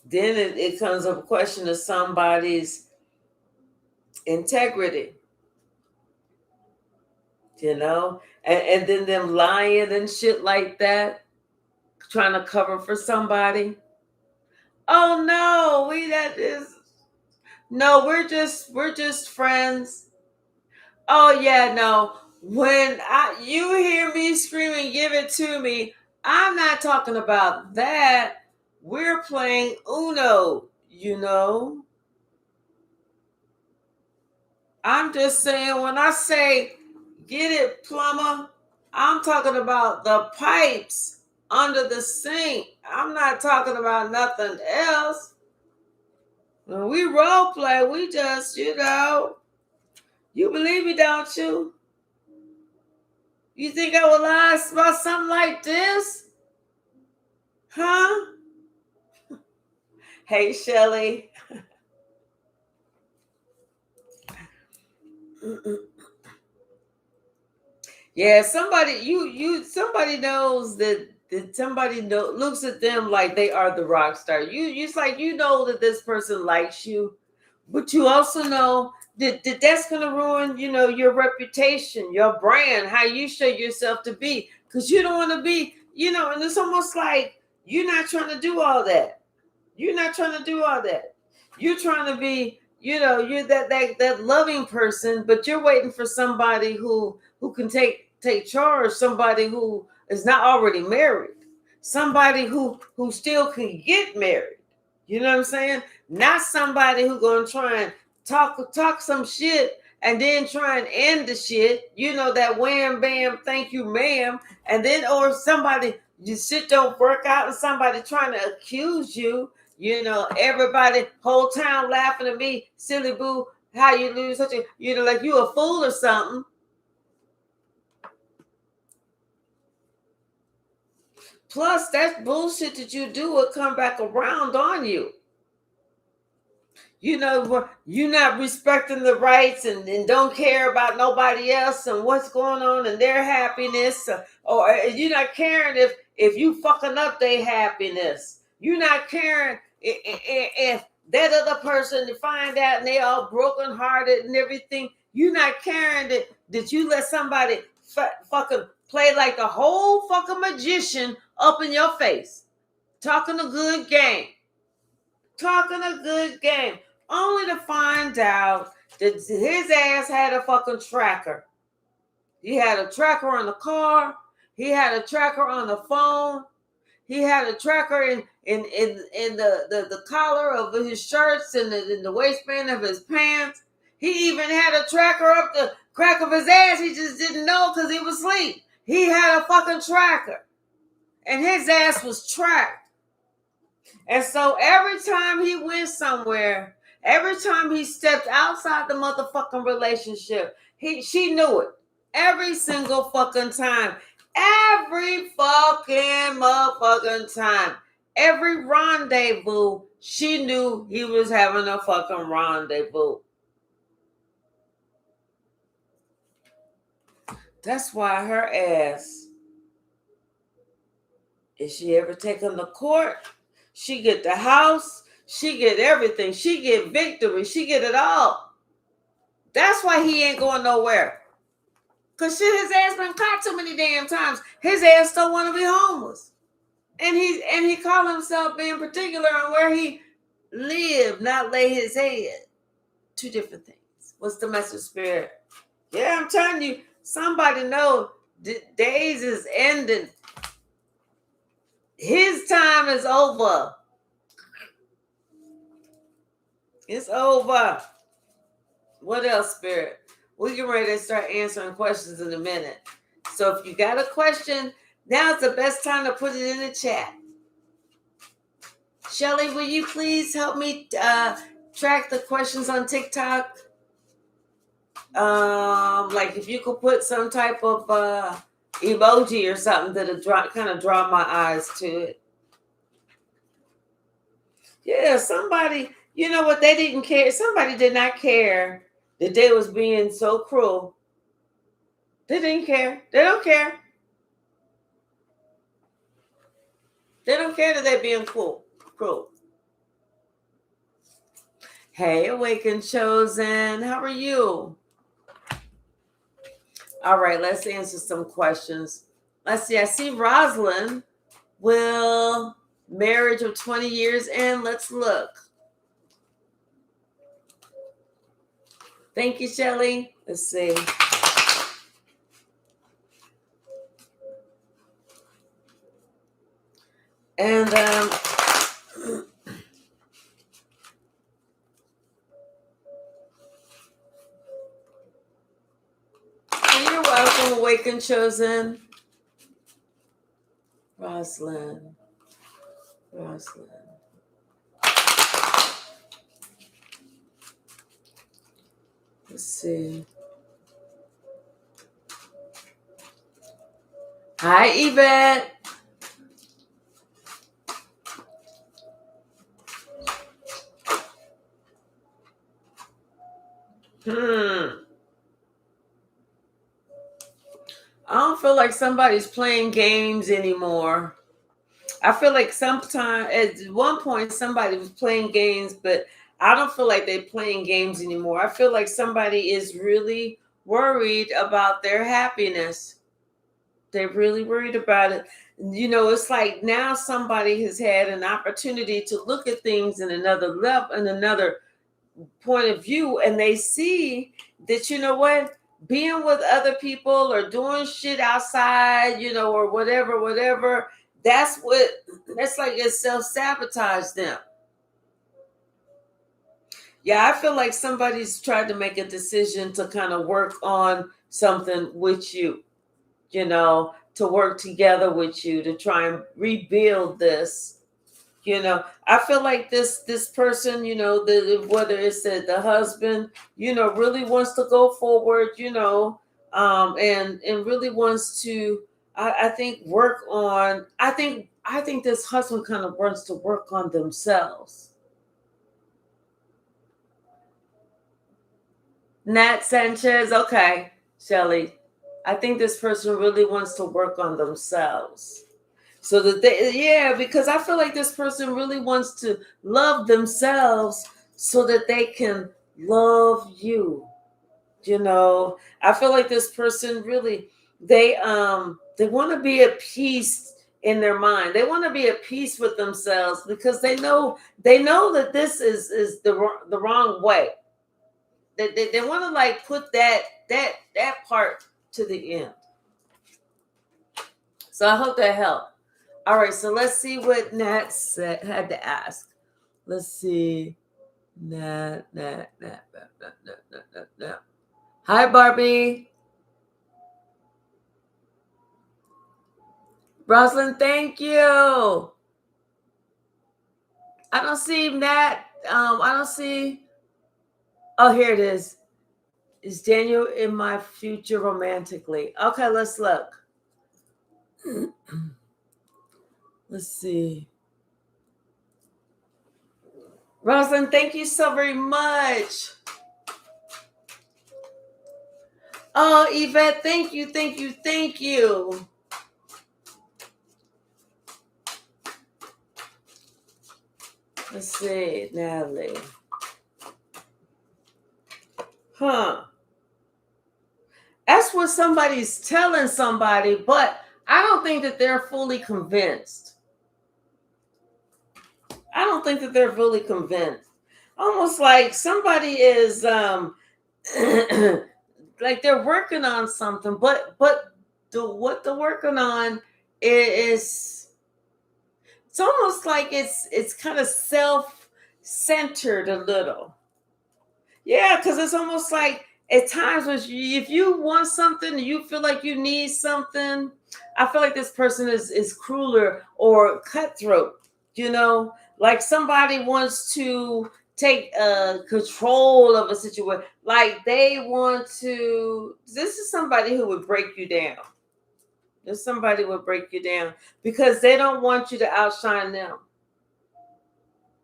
then it comes up a question of somebody's integrity, you know? And then them lying and shit like that, trying to cover for somebody. Oh no, we that is no, we're just friends. Oh yeah, no. When you hear me screaming, "Give it to me," I'm not talking about that. We're playing Uno, you know. I'm just saying when I say get it, plumber, I'm talking about the pipes under the sink. I'm not talking about nothing else. When we role play, we just, you know, you believe me, don't you? You think I would lie about something like this? Huh? Hey, Shelly. Yeah, somebody knows that somebody looks at them like they are the rock star. It's like you know that this person likes you, but you also know that that's gonna ruin, you know, your reputation, your brand, how you show yourself to be. Because you don't want to be, you know, and it's almost like you're not trying to do all that. You're not trying to do all that. You're trying to be, you know, you're that loving person, but you're waiting for somebody who can take charge, somebody who is not already married, somebody who still can get married. You know what I'm saying? Not somebody who gonna try and talk some shit and then try and end the shit. You know that wham bam, thank you, ma'am, and then or somebody you shit don't work out and somebody trying to accuse you. You know, everybody, whole town laughing at me, silly boo, how you lose such a, you know, like you a fool or something. Plus, that bullshit that you do will come back around on you. You know, you're not respecting the rights and don't care about nobody else and what's going on and their happiness, or you're not caring if you fucking up their happiness. You're not caring if that other person to find out and they all broken hearted and everything. You're not caring that you let somebody fucking play like the whole fucking magician up in your face, talking a good game. Talking a good game, only to find out that his ass had a fucking tracker. He had a tracker in the car. He had a tracker on the phone. He had a tracker in the collar of his shirts and in the waistband of his pants. He even had a tracker up the crack of his ass. He just didn't know because he was asleep. He had a fucking tracker. And his ass was tracked. And so every time he went somewhere, every time he stepped outside the motherfucking relationship, she knew it. Every single fucking time. Every fucking motherfucking time. Every rendezvous, she knew he was having a fucking rendezvous. That's why her ass, if she ever taken to court, she get the house, she get everything, she get victory, she get it all. That's why he ain't going nowhere. Cause shit, his ass been caught too many damn times. His ass don't want to be homeless. And he called himself being particular on where he lived, not lay his head. Two different things. What's the message, Spirit? Yeah, I'm telling you, somebody know days is ending. His time is over. It's over. What else, Spirit? We get ready to start answering questions in a minute. So if you got a question, now's the best time to put it in the chat. Shelly, will you please help me track the questions on TikTok? Like if you could put some type of emoji or something that'll kind of draw my eyes to it. Yeah, somebody, you know what, they didn't care. Somebody did not care that they was being so cruel. They didn't care. They don't care. They don't care that they're being cruel. Hey, Awakened Chosen. How are you? All right, let's answer some questions. Let's see. I see Rosalind. Will marriage of 20 years end? Let's look. Thank you, Shelly. Let's see. And you're welcome, Awakened Chosen. Rosalind. Let's see. Hi, Yvette. I don't feel like somebody's playing games anymore. I feel like sometime at one point somebody was playing games, but I don't feel like they're playing games anymore. I feel like somebody is really worried about their happiness. They're really worried about it. You know, it's like now somebody has had an opportunity to look at things in another level, in another point of view, and they see that, you know what, being with other people or doing shit outside, you know, or whatever, that's like it self-sabotage them. Yeah, I feel like somebody's tried to make a decision to kind of work on something with you, you know, to work together with you to try and rebuild this. You know, I feel like this person, you know, whether it's the husband, you know, really wants to go forward, you know, and really wants to, I think, work on. I think this husband kind of wants to work on themselves. Nat Sanchez, okay, Shelly. I think this person really wants to work on themselves. So that because I feel like this person really wants to love themselves so that they can love you. You know, I feel like this person really, they want to be at peace in their mind. They want to be at peace with themselves because they know that this is the wrong way. They want to like put that part to the end. So I hope that helped. All right, so let's see what Nat had to ask. Let's see. Nat. Hi, Barbie. Rosalind, thank you. I don't see Nat. I don't see. Oh, here it is. Is Daniel in my future romantically? Okay, let's look. Let's see. Rosalind, thank you so very much. Oh, Yvette, thank you. Let's see, Natalie. That's what somebody's telling somebody, but I don't think that they're fully convinced. Almost like somebody is like they're working on something, but what they're working on is it's almost like it's kind of self-centered a little. Yeah, because it's almost like at times if you want something, you feel like you need something. I feel like this person is crueler or cutthroat. Like somebody wants to take control of a situation. Like they want to. This is somebody who would break you down. There's somebody who would break you down because they don't want you to outshine them.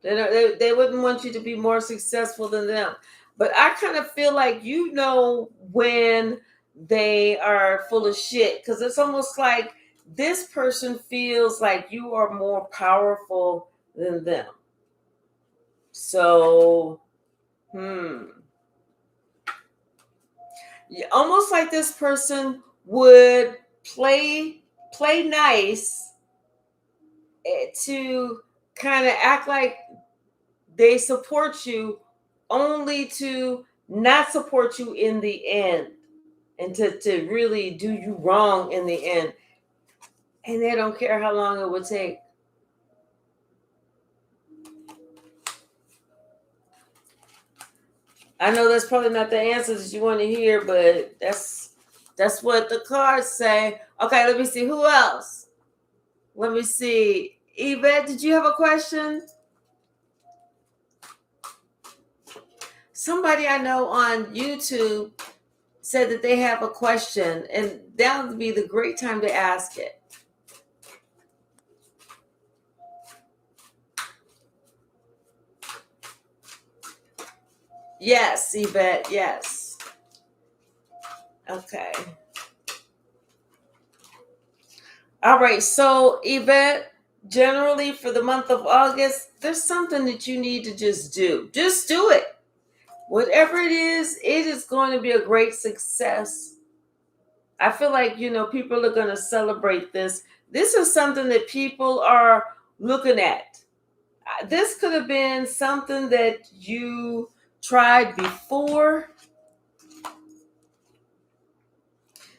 They wouldn't want you to be more successful than them. But I kind of feel like when they are full of shit, because it's almost like this person feels like you are more powerful than them. So, almost like this person would play nice to kind of act like they support you, only to not support you in the end and to really do you wrong in the end. And they don't care how long it would take. I know that's probably not the answers that you want to hear, but that's what the cards say. Okay, let me see. Who else? Let me see. Yvette, did you have a question? Somebody I know on YouTube said that they have a question, and that would be the great time to ask it. Yes, Yvette, yes. Okay. All right, so Yvette, generally for the month of August, there's something that you need to just do. Just do it. Whatever it is going to be a great success. I feel like, people are going to celebrate this. This is something that people are looking at. This could have been something that you tried before.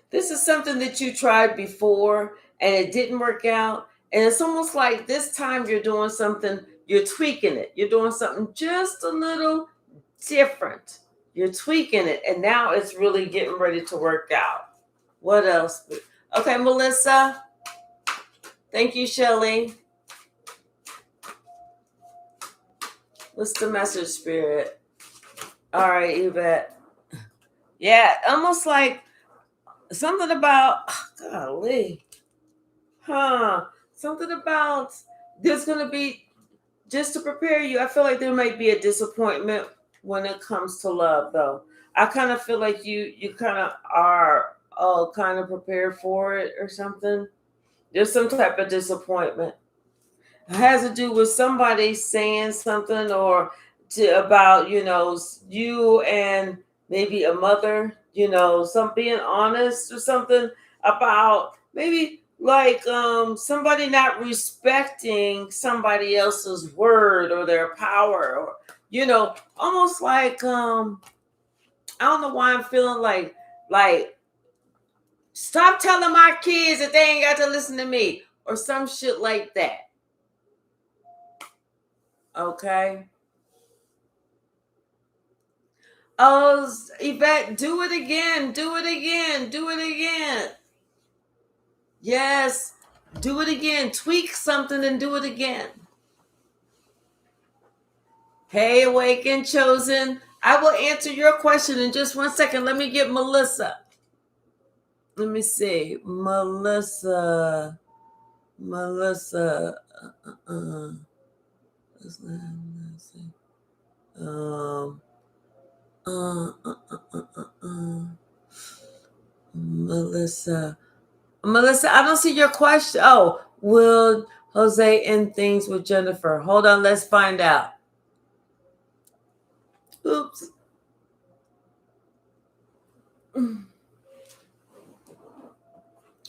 This is something that you tried before and it didn't work out. And it's almost like this time you're doing something, you're tweaking it. You're doing something just a little different. You're tweaking it. And now it's really getting ready to work out. What else? Okay, Melissa. Thank you, Shelly. What's the message, Spirit? All right, Yvette. Yeah, almost like something about, golly. Something about there's going to be, just to prepare you, I feel like there might be a disappointment when it comes to love, though. I kind of feel like you kind of are kind of prepared for it or something. There's some type of disappointment. It has to do with somebody saying something or about, you and maybe a mother, some being honest or something about maybe like somebody not respecting somebody else's word or their power, or almost like I don't know why I'm feeling like Stop telling my kids that they ain't got to listen to me, or some shit like that. Okay. Oh, Yvette, do it again. Do it again. Do it again. Yes. Do it again. Tweak something and do it again. Hey, Awakened Chosen. I will answer your question in just 1 second. Let me get Melissa. Let me see. Melissa. Let's see. Melissa. I don't see your question. Oh, will Jose end things with Jennifer? Hold on, let's find out. Oops.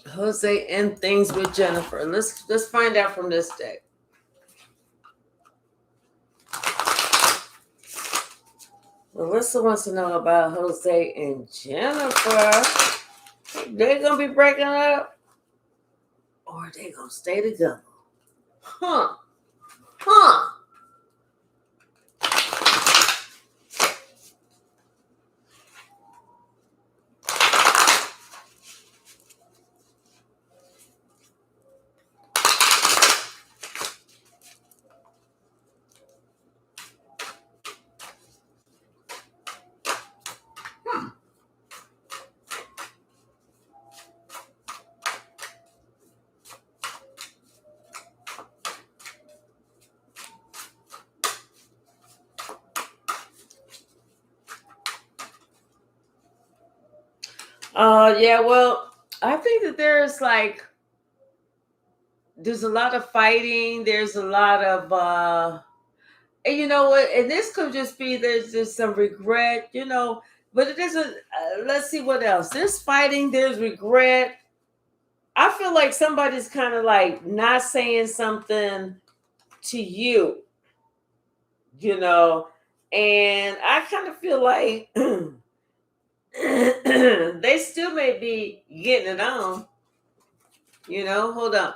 Jose end things with Jennifer. Let's find out from this deck. Melissa wants to know about Jose and Jennifer. They gonna be breaking up, or they gonna stay together? Huh? Yeah, well, I think that there's a lot of fighting. There's a lot of, and you know what? And this could just be there's just some regret, but it isn't. Let's see what else. There's fighting. There's regret. I feel like somebody's kind of like not saying something to you, and I kind of feel like they still may be getting it on. Hold on.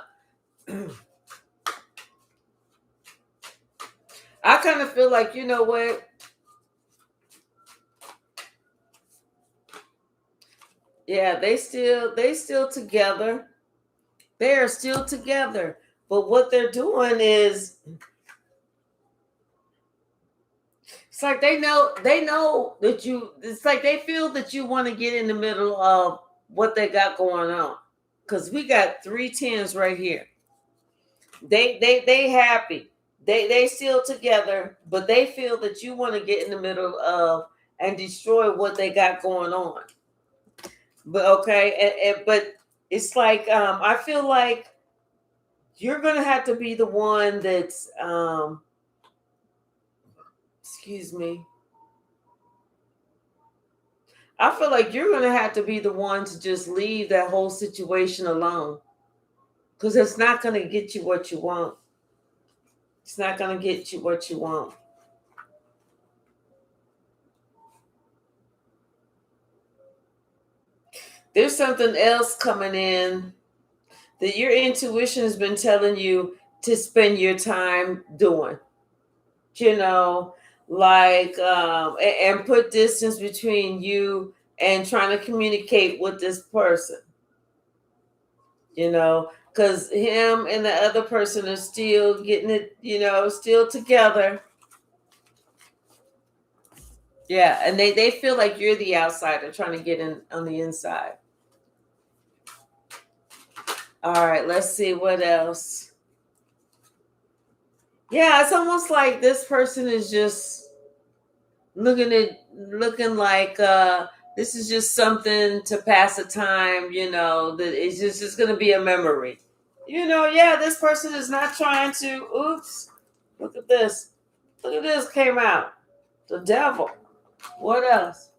I kind of feel like, you know what? Yeah, they still together. They are still together. But what they're doing is it's like they know that it's like they feel that you want to get in the middle of what they got going on. Cuz we got 3 10s right here. They happy. They still together, but they feel that you want to get in the middle of and destroy what they got going on. But okay, but it's like I feel like you're gonna have to be the one that's excuse me. I feel like you're gonna have to be the one to just leave that whole situation alone. Because it's not gonna get you what you want. It's not gonna get you what you want. There's something else coming in that your intuition has been telling you to spend your time doing. You know, and put distance between you and trying to communicate with this person. Because him and the other person are still getting it, still together. Yeah, and they feel like you're the outsider trying to get in on the inside. All right, let's see what else. Yeah, it's almost like this person is just looking like this is just something to pass the time, that it's just going to be a memory. Yeah, this person is not trying to, oops, look at this. Look at this came out. The devil. What else?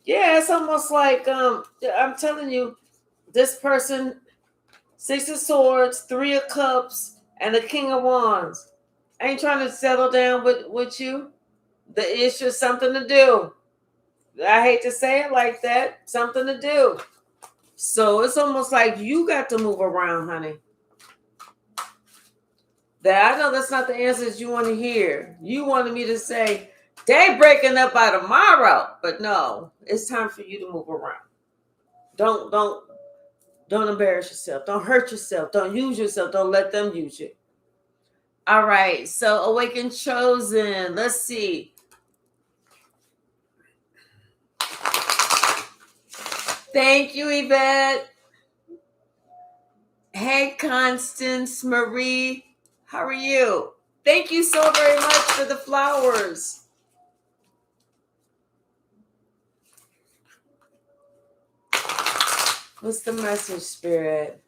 Yeah, it's almost like I'm telling you, this person, 6 of Swords, 3 of Cups, and the King of Wands. Ain't trying to settle down with you. It's just something to do. I hate to say it like that. Something to do. So it's almost like you got to move around, honey. That I know that's not the answers you want to hear. You wanted me to say, they breaking up by tomorrow. But no, it's time for you to move around. Don't embarrass yourself. Don't hurt yourself. Don't use yourself. Don't let them use you. All right. So Awakened Chosen. Let's see. Thank you, Yvette. Hey, Constance Marie. How are you? Thank you so very much for the flowers. What's the message, Spirit?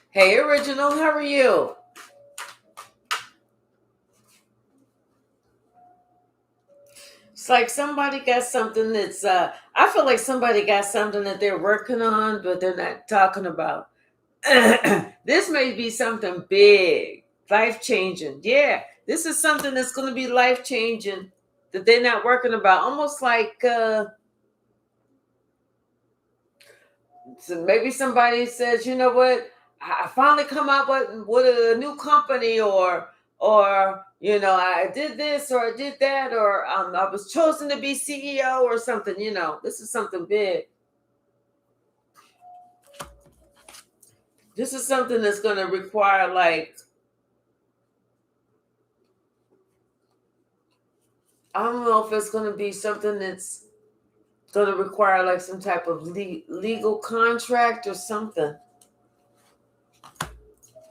Hey, Original, how are you? It's like somebody got something that's, I feel like somebody got something that they're working on, but they're not talking about. This may be something big, life-changing. Yeah, this is something that's going to be life-changing that they're not working about. Almost like, so maybe somebody says, you know what, I finally come up with a new company, or I did this or I did that, or I was chosen to be CEO or something. This is something big. This is something that's going to require, like, I don't know if it's going to be something that's going to require like some type of legal contract or something.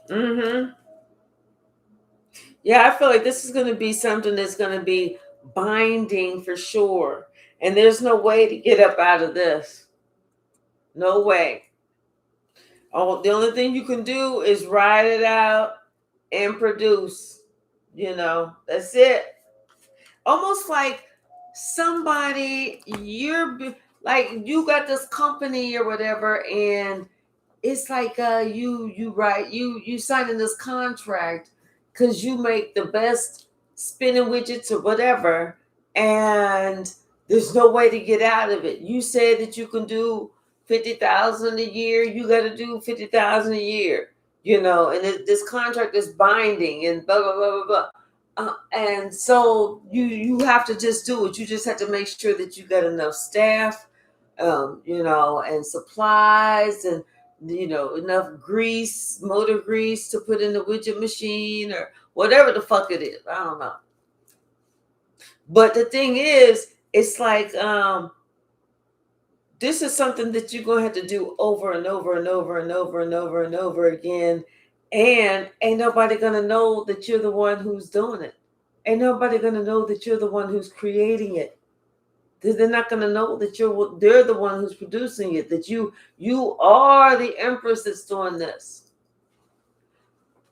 Mm-hmm. Yeah, I feel like this is going to be something that's going to be binding for sure. And there's no way to get up out of this. No way. Oh, the only thing you can do is ride it out and produce. That's it. Almost like somebody, like you got this company or whatever, and it's like you signing this contract because you make the best spinning widgets or whatever, and there's no way to get out of it. You said that you can do 50,000 a year. You got to do 50,000 a year. And this contract is binding and blah blah blah blah blah. And so you have to just do it. You just have to make sure that you got enough staff, and supplies, and enough grease, motor grease to put in the widget machine or whatever the fuck it is. I don't know. But the thing is, it's like this is something that you're gonna have to do over and over and over and over and over and over again. And ain't nobody gonna know that you're the one who's doing it. Ain't nobody gonna know that you're the one who's creating it. They're not going to know that they're the one who's producing it, that you are the empress that's doing this.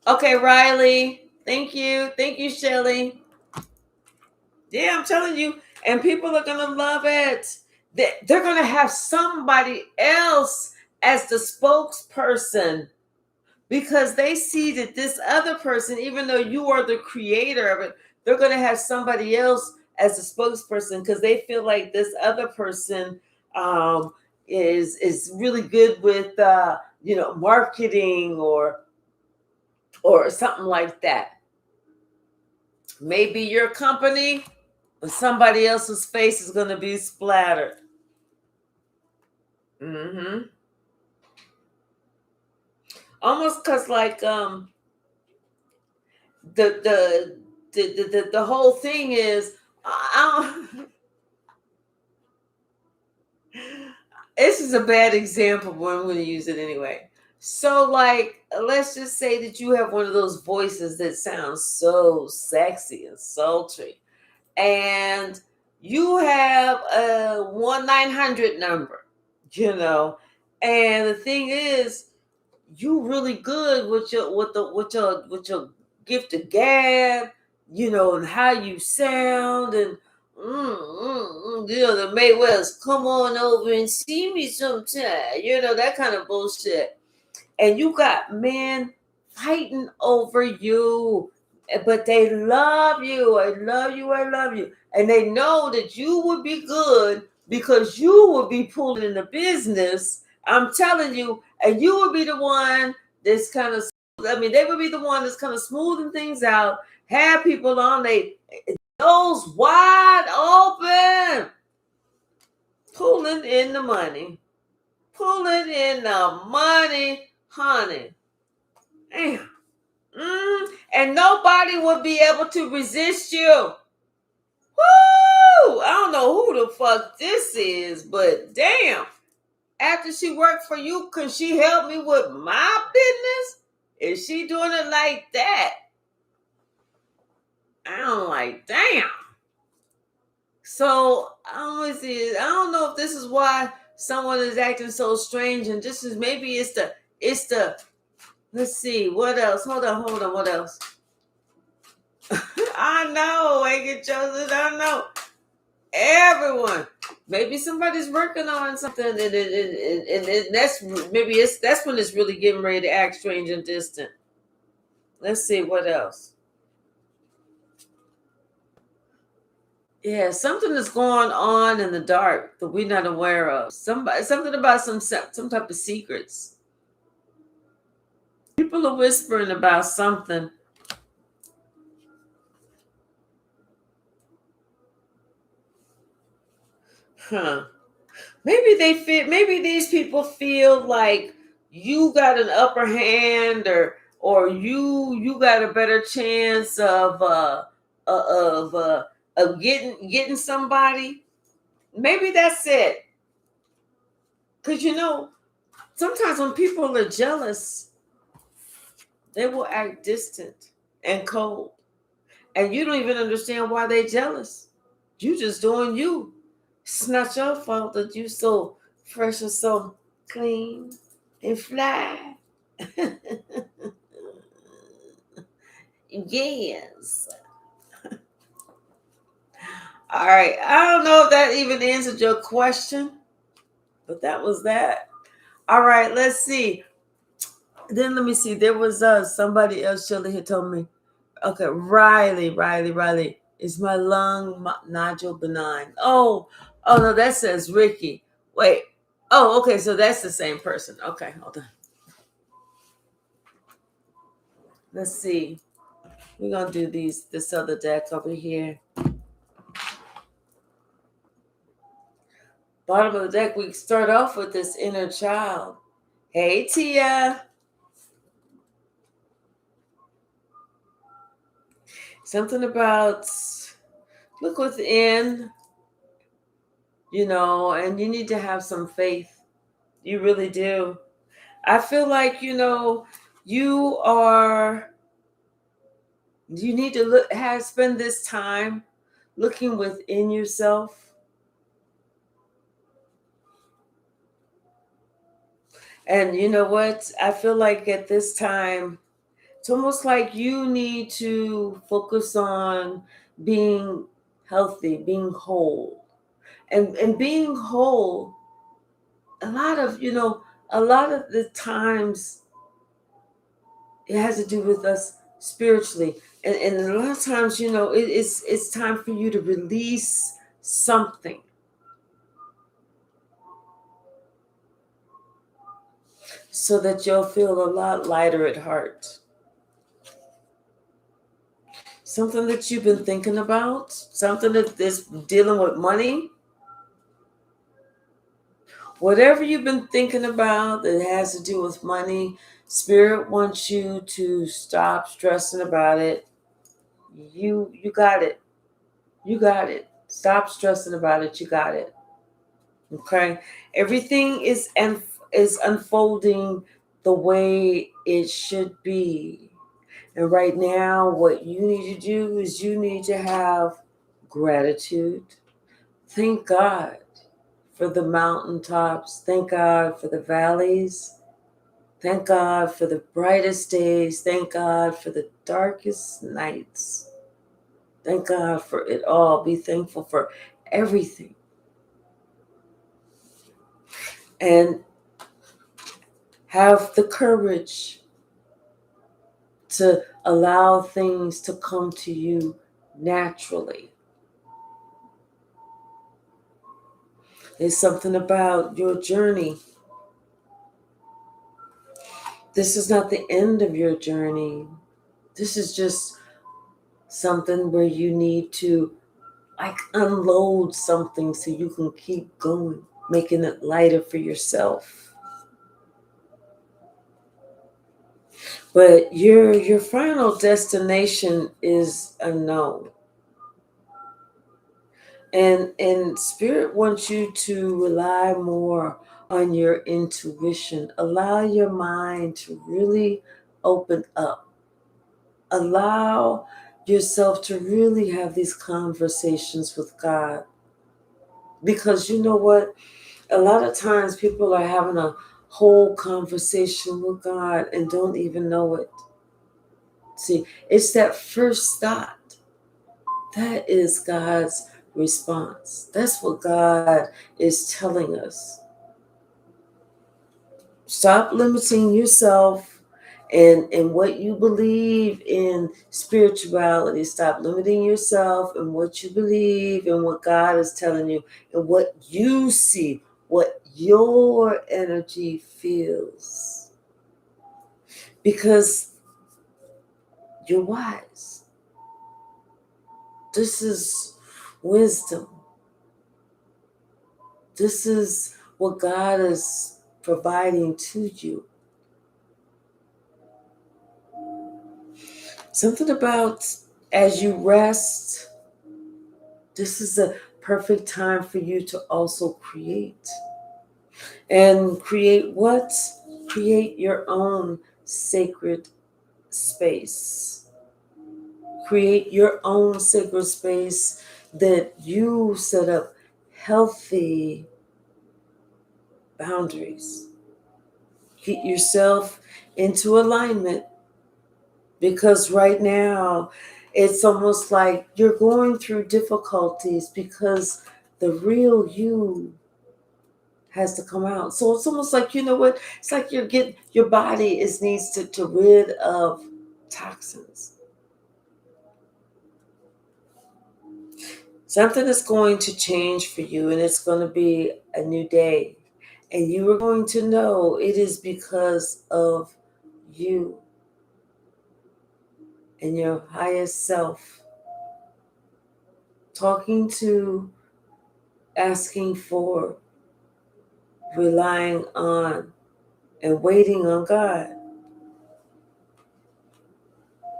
Okay, Riley. Thank you, Shelly. Yeah, I'm telling you. And people are going to love it. They're going to have somebody else as the spokesperson, because they see that this other person, even though you are the creator of it, they're going to have somebody else as a spokesperson because they feel like this other person is really good with marketing or something like that. Maybe your company, but somebody else's face is going to be splattered. Mm-hmm. Almost because like the whole thing is, this is a bad example, but I'm going to use it anyway. So, like, let's just say that you have one of those voices that sounds so sexy and sultry, and you have a 1-900 number, and the thing is, you really good with your gift of gab, and how you sound, and the Mayweathers, come on over and see me sometime. That kind of bullshit. And you got men fighting over you, but they love you. I love you. I love you. And they know that you would be good because you would be pulled in the business. I'm telling you, and you would be the one that's kind of, they would be the one that's kind of smoothing things out, have people on those wide open, pulling in the money, honey. Damn. And nobody would be able to resist you. Woo! I don't know who the fuck this is, but damn. After she worked for you, could she help me with my business? Is she doing it like that? I'm like, damn. So I don't know if this is why someone is acting so strange, and this is maybe it's the let's see, what else? Hold on, what else? I know, Agent Joseph, I know. Everyone. Maybe somebody's working on something, and that's that's when it's really getting ready to act strange and distant. Let's see what else. Yeah, something is going on in the dark that we're not aware of. Something about some type of secrets. People are whispering about something. Huh. Maybe these people feel like you got an upper hand, or you got a better chance of getting somebody. Maybe that's it. Because sometimes when people are jealous, they will act distant and cold. And you don't even understand why they're jealous. You just doing you. It's not your fault that you so fresh and so clean and fly. Yes. All right. I don't know if that even answered your question, but that was that. All right. Let's see. Then let me see. There was somebody else. Shirley had told me. Okay, Riley. Is my lung nodule benign? Oh no, that says Ricky. Wait. Oh, okay. So that's the same person. Okay, hold on. Let's see. We're gonna do this other deck over here. Bottom of the deck, we start off with this inner child. Hey, Tia. Something about look within, and you need to have some faith. You really do. I feel like, you need to spend this time looking within yourself. And you know what? I feel like at this time, it's almost like you need to focus on being healthy, being whole. And being whole, a lot of the times it has to do with us spiritually. And a lot of times, it's time for you to release something. So that you'll feel a lot lighter at heart. Something that you've been thinking about, something that is dealing with money. Whatever you've been thinking about that has to do with money, Spirit wants you to stop stressing about it. You got it. You got it. Stop stressing about it. You got it. Okay? Everything is unfolding the way it should be. And right now, what you need to do is you need to have gratitude. Thank God for the mountaintops. Thank God for the valleys. Thank God for the brightest days. Thank God for the darkest nights. Thank God for it all. Be thankful for everything. and have the courage to allow things to come to you naturally. There's something about your journey. This is not the end of your journey. This is just something where you need to unload something so you can keep going, making it lighter for yourself. But your final destination is unknown. And Spirit wants you to rely more on your intuition. Allow your mind to really open up. Allow yourself to really have these conversations with God. Because you know what? A lot of times people are having a whole conversation with God and don't even know it. See, it's that first thought. That is God's response. That's what God is telling us. Stop limiting yourself and what you believe in spirituality. Stop limiting yourself and what you believe and what God is telling you and what you see, what your energy feels. Because you're wise. This is wisdom. This is what God is providing to you. Something about as you rest, this is a perfect time for you to also create. And create what? Create your own sacred space. Create your own sacred space that you set up healthy boundaries. Get yourself into alignment, because right now it's almost like you're going through difficulties because the real you has to come out. So it's almost like, you know what? It's like your body needs to rid of toxins. Something is going to change for you, and it's going to be a new day. And you are going to know it is because of you and your highest self talking to, asking for, relying on, and waiting on God.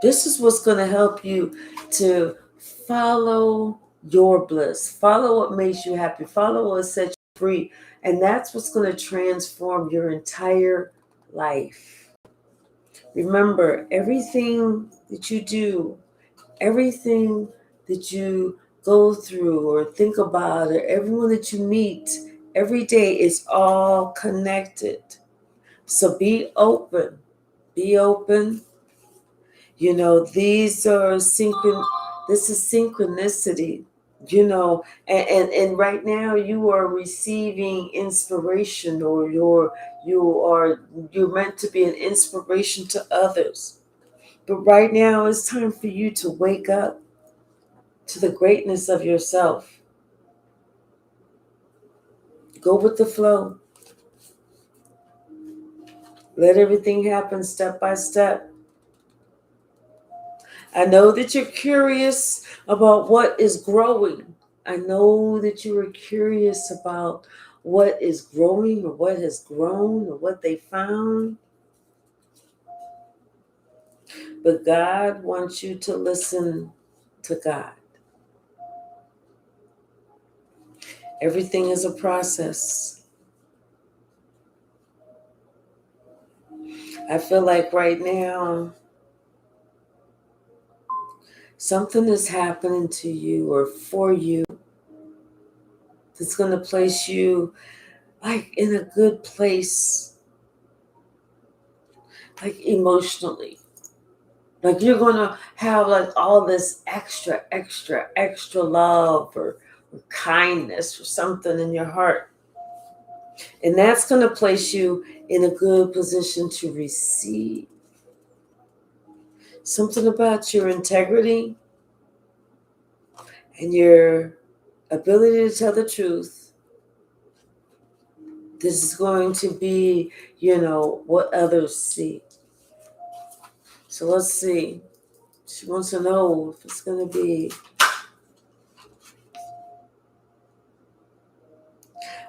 This is what's going to help you to follow your bliss, follow what makes you happy, follow what sets you free. And that's what's going to transform your entire life. Remember, everything that you do, everything that you go through or think about, or everyone that you meet every day is all connected. So be open. Be open. You know, this is synchronicity, you know, and right now you are receiving inspiration, or you're meant to be an inspiration to others. But right now it's time for you to wake up to the greatness of yourself. Go with the flow. Let everything happen step by step. I know that you're curious about what is growing. I know that you are curious about what is growing, or what has grown, or what they found. But God wants you to listen to God. Everything is a process. I feel like right now, something is happening to you or for you that's going to place you in a good place, emotionally. You're going to have all this extra love or kindness or something in your heart. And that's going to place you in a good position to receive. Something about your integrity and your ability to tell the truth. This is going to be, what others see. So let's see. She wants to know if it's going to be.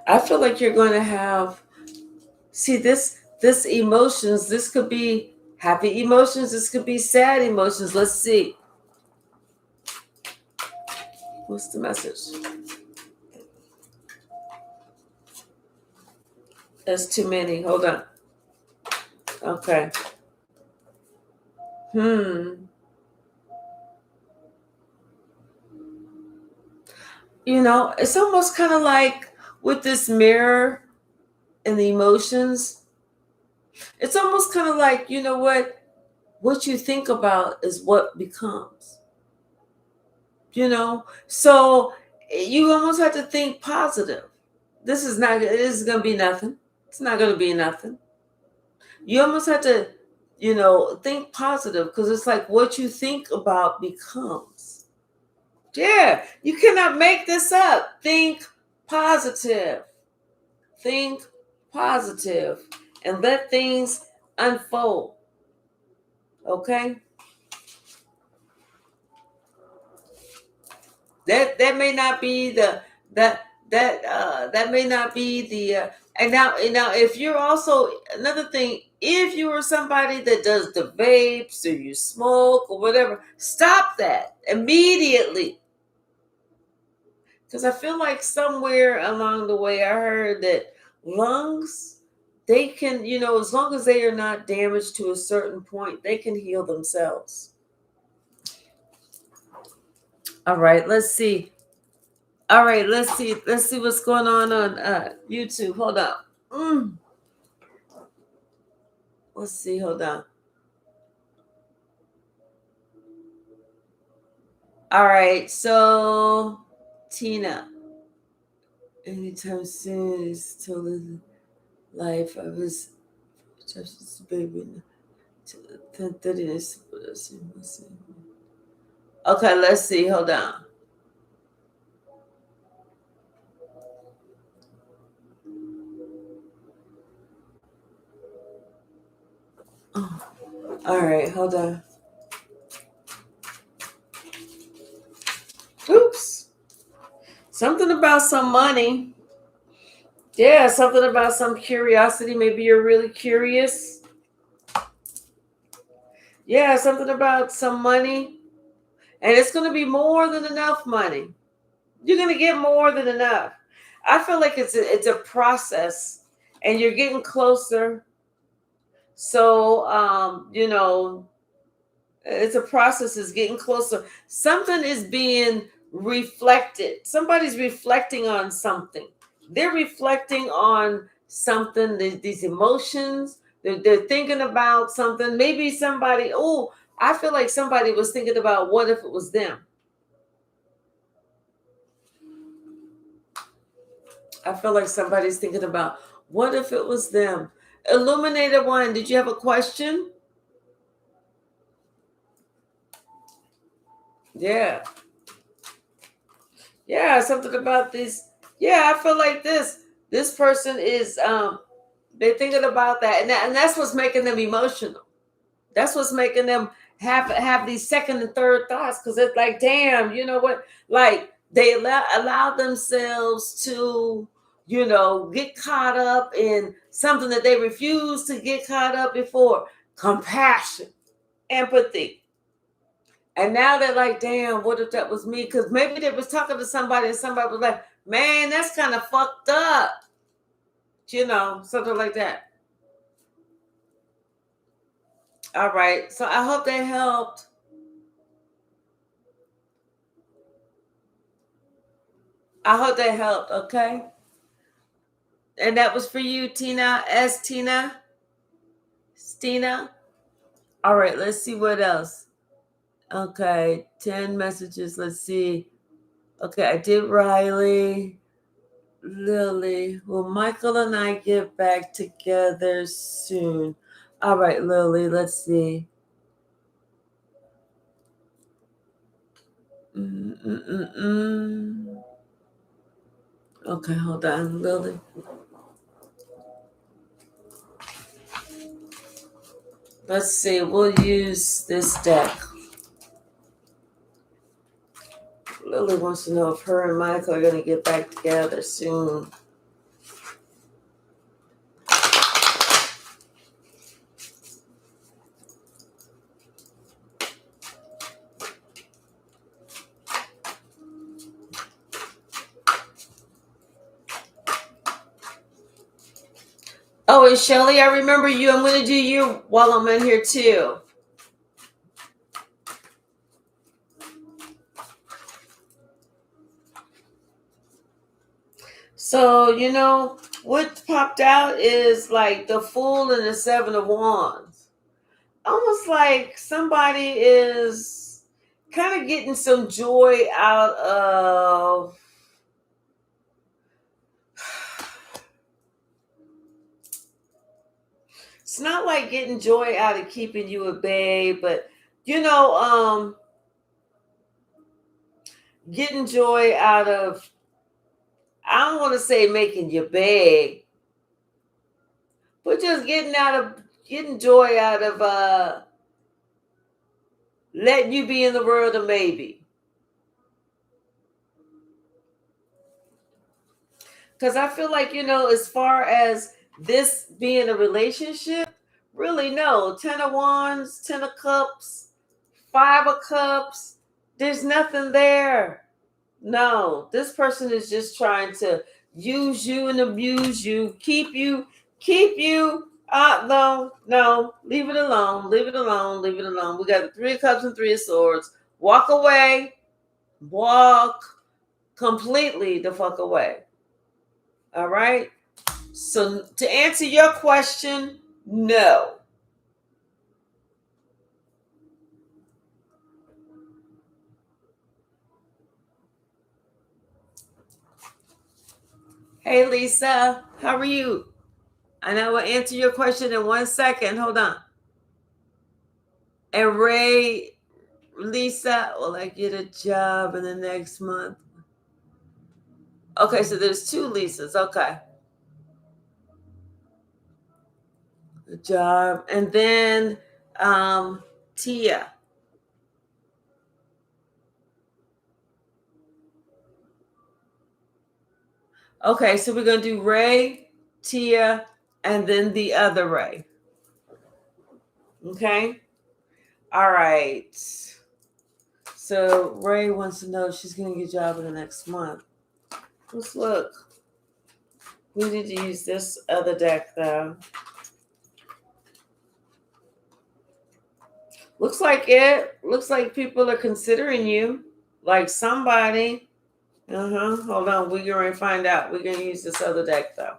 I feel like you're going to have, see, this emotions, this could be happy emotions, this could be sad emotions. Let's see. What's the message? That's too many. Hold on. Okay. It's almost kind of like with this mirror and the emotions. It's almost kind of like, what you think about is what becomes. So you almost have to think positive. This is going to be nothing. It's not going to be nothing. You almost have to, think positive, because it's like what you think about becomes. Yeah, you cannot make this up. Think positive. Think positive and let things unfold. Okay? That may not be that may not be the and now if you're also another thing, if you are somebody that does the vapes or you smoke or whatever, stop that immediately. Because I feel like somewhere along the way I heard that lungs, they can, as long as they are not damaged to a certain point, they can heal themselves. All right, let's see. All right, let's see. Let's see what's going on YouTube. Hold on. Let's see. Hold on. All right, so Tina. Anytime soon is totally life. I was just a baby. 10:30. Okay, let's see. Hold on. Oh, all right, hold on. Oops. Something about some money. Yeah, something about some curiosity. Maybe you're really curious. Yeah, something about some money. And it's going to be more than enough money. You're going to get more than enough. I feel like it's a process and you're getting closer. So, it's a process, is getting closer. Something is being reflected. Somebody's reflecting on something. They're reflecting on something, these emotions. They're thinking about something. Maybe somebody, I feel like somebody was thinking about what if it was them. I feel like somebody's thinking about what if it was them. Illuminated One, did you have a question? Yeah. Yeah, something about this. Yeah, I feel like this person is they're thinking about that, and that's what's making them emotional. That's what's making them have these second and third thoughts, because it's like, damn, you know what? Like they allow themselves to, get caught up in something that they refused to get caught up before. Compassion, empathy. And now they're like, damn, what if that was me? Because maybe they was talking to somebody and somebody was like, man, that's kind of fucked up. Something like that. All right. So I hope that helped. I hope that helped. Okay. And that was for you, Tina. Tina. Stina. All right. Let's see what else. Okay. 10 messages. Let's see. Okay. I did Riley. Lily, will Michael and I get back together soon? All right, Lily, let's see. Okay, hold on, Lily. Let's see, we'll use this deck. Lily wants to know if her and Michael are going to get back together soon. Oh, and Shelly, I remember you. I'm going to do you while I'm in here too. So, you know, what popped out is like the Fool and the Seven of Wands. Almost like somebody is kind of getting some joy out of it's not like getting joy out of keeping you at bay, but you know, getting joy out of, I don't want to say making you beg, but just getting joy out of letting you be in the world of maybe. Because I feel like, you know, as far as this being a relationship, really no. 10 of Wands, 10 of Cups, 5 of Cups, there's nothing there. No, this person is just trying to use you and abuse you, keep you. No, leave it alone, leave it alone, leave it alone. We got the 3 of Cups and 3 of Swords. Walk away, walk completely the fuck away. All right. So to answer your question, no. Hey, Lisa, how are you? And I will answer your question in 1 second. Hold on. And Ray, Lisa, will I get a job in the next month? Okay, so there's 2 Lisas. Okay. A job. And then Tia. Okay, so we're going to do Ray, Tia, and then the other Ray. Okay? All right. So Ray wants to know if she's going to get a job in the next month. Let's look. We need to use this other deck, though. Looks like it. Looks like people are considering you. Like somebody. Hold on. We're going to find out. We're going to use this other deck, though.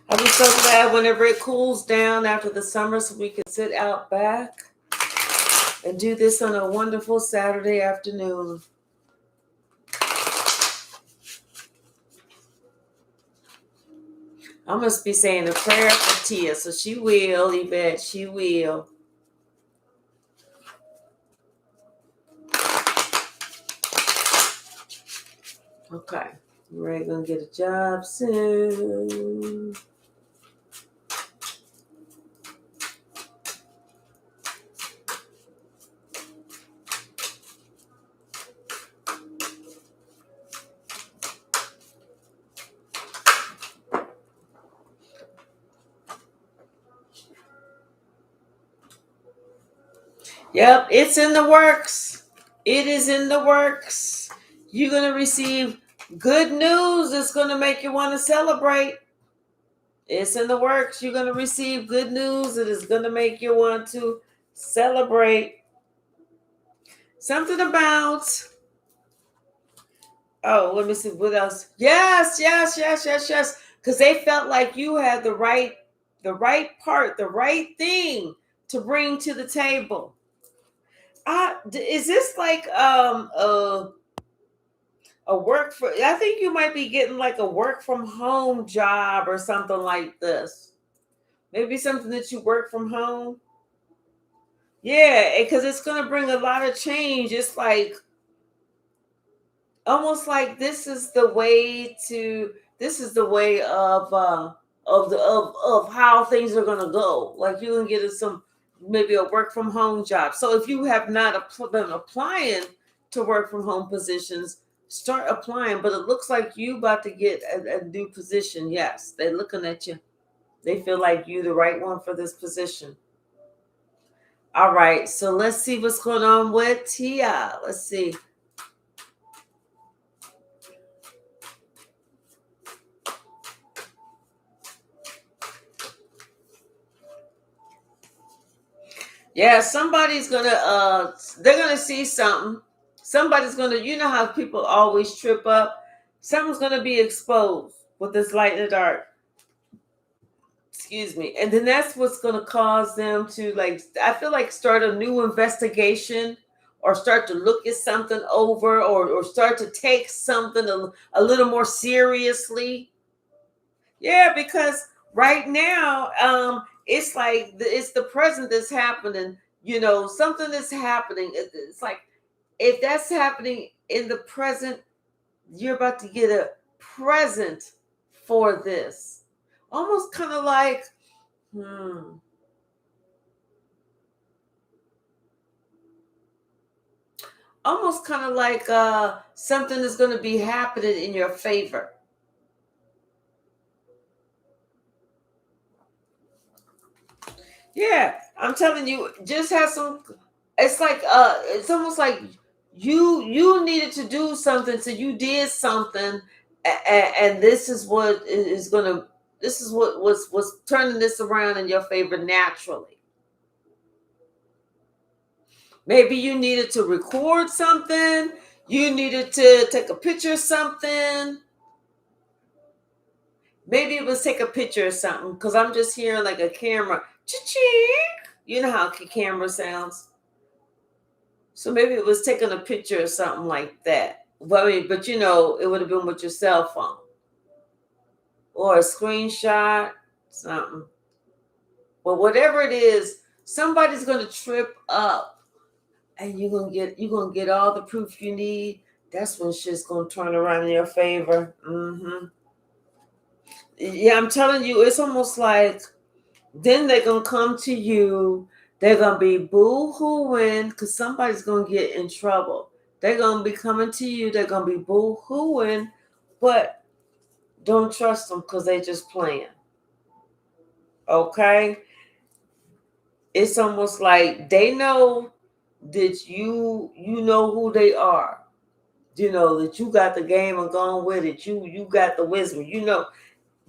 I'll be so glad whenever it cools down after the summer so we can sit out back and do this on a wonderful Saturday afternoon. I must be saying a prayer for Tia, so she will, Yvette, she will. Okay, Ray gonna get a job soon. Yep, it's in the works. It is in the works. You're going to receive good news that's going to make you want to celebrate. It's in the works. You're going to receive good news that is going to make you want to celebrate. Something about Oh, let me see what else. Yes. Because they felt like you had the right part, the right thing to bring to the table. Is this like a work for? I think you might be getting like a work from home job or something like this. Maybe something that you work from home. Yeah, because it's gonna bring a lot of change. It's like almost like this is the way of how things are gonna go. Like you can get some maybe a work from home job. So if you have not been applying to work from home positions, start applying. But it looks like you about to get a new position. Yes, they're looking at you. They feel like you the right one for this position. All right, so let's see what's going on with Tia. Let's see. Yeah, somebody's gonna they're gonna see something. Somebody's gonna, you know how people always trip up. Something's gonna be exposed with this light in the dark. Excuse me. And then that's what's gonna cause them to, like, I feel like, start a new investigation or start to look at something over, or start to take something a little more seriously. Yeah, because right now, it's like it's the present that's happening. Something is happening. It's like if that's happening in the present, you're about to get a present for this. Almost kind of like, hmm, almost kind of like something is going to be happening in your favor. Yeah, I'm telling you, just have some. It's like it's almost like you needed to do something, so you did something, and this is what is gonna. This is what was turning this around in your favor naturally. Maybe you needed to record something. You needed to take a picture of something. Maybe it was take a picture of something, because I'm just hearing like a camera. Cha-ching. You know how a camera sounds. So maybe it was taking a picture or something like that. But I mean, but it would have been with your cell phone or a screenshot, something. But whatever it is, somebody's gonna trip up, and you're gonna get all the proof you need. That's when shit's gonna turn around in your favor. Yeah, I'm telling you, it's almost like then they're gonna come to you. They're gonna be boo-hooing because somebody's gonna get in trouble. They're gonna be coming to you. They're gonna be boo-hooing, but don't trust them because they just playing. Okay, it's almost like they know that you know who they are. You know that you got the game and gone with it. You got the wisdom.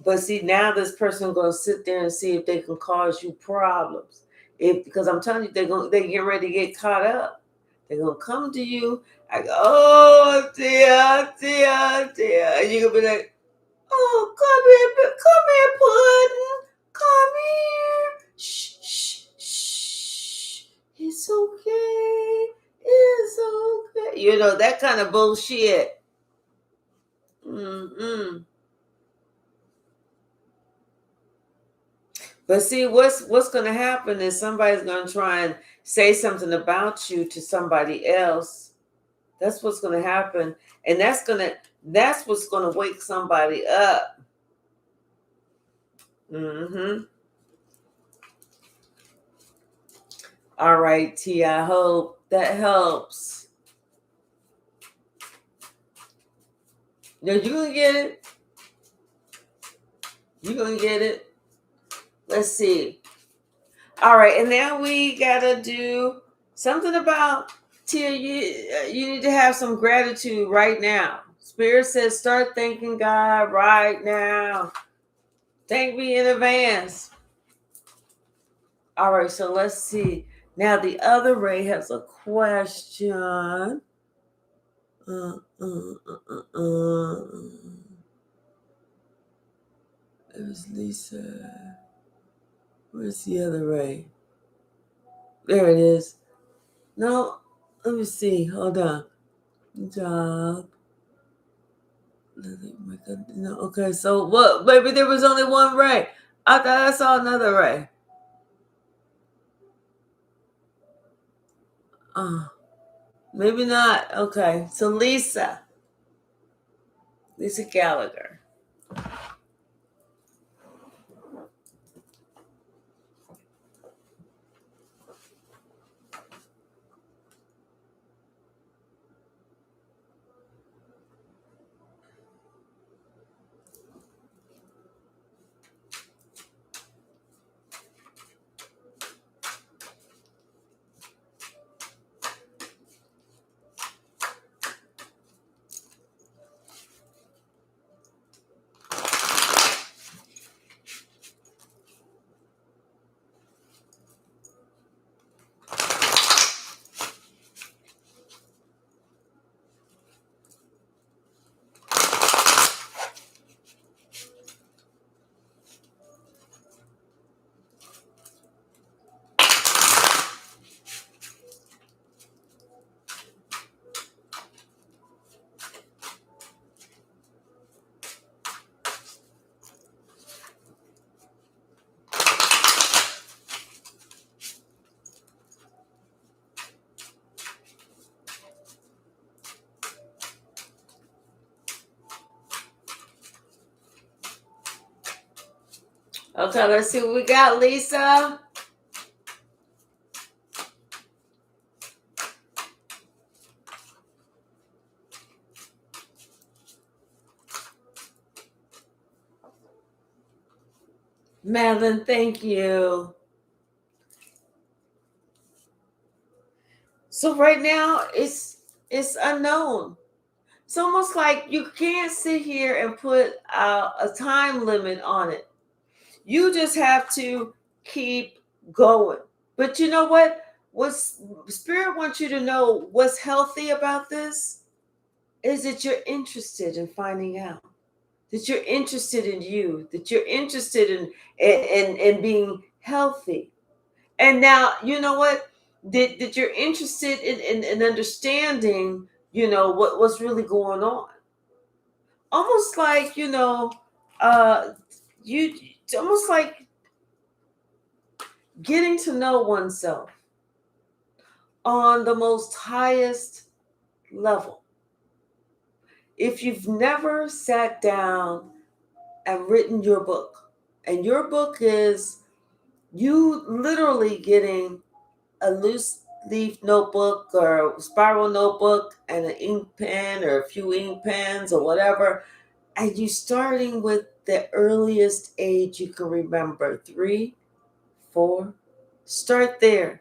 But see, now this person gonna sit there and see if they can cause you problems. Because I'm telling you, they get ready to get caught up. They're gonna come to you like, oh dear, and you're gonna be like, oh, come here, shh, shh, shh, it's okay, it's okay. That kind of bullshit. Mm-mm. But see, what's going to happen is somebody's going to try and say something about you to somebody else. That's what's going to happen, and that's what's going to wake somebody up. Mm-hmm. All right, T. I hope that helps. Now you gonna get it. You gonna get it. Let's see. All right, and now we gotta do something about Tia. You need to have some gratitude right now. Spirit says, start thanking God right now. Thank me in advance. All right, so let's see. Now the other Ray has a question. It was Lisa. Where's the other Ray? There it is. No, let me see. Hold on. Job. No, okay, so what? Maybe there was only one Ray. I thought I saw another Ray. Maybe not. Okay, so Lisa Gallagher. Okay, let's see what we got, Lisa. Madeline, thank you. So right now it's unknown. It's almost like you can't sit here and put a time limit on it. You just have to keep going. But you know what? What's Spirit wants you to know what's healthy about this is that you're interested in finding out. That you're interested in you, that you're interested in being healthy. And now, you know what? That you're interested in understanding, what's really going on. Almost like, you it's almost like getting to know oneself on the most highest level. If you've never sat down and written your book, and your book is you literally getting a loose leaf notebook or spiral notebook and an ink pen or a few ink pens or whatever, and you starting with the earliest age you can remember, 3, 4, start there.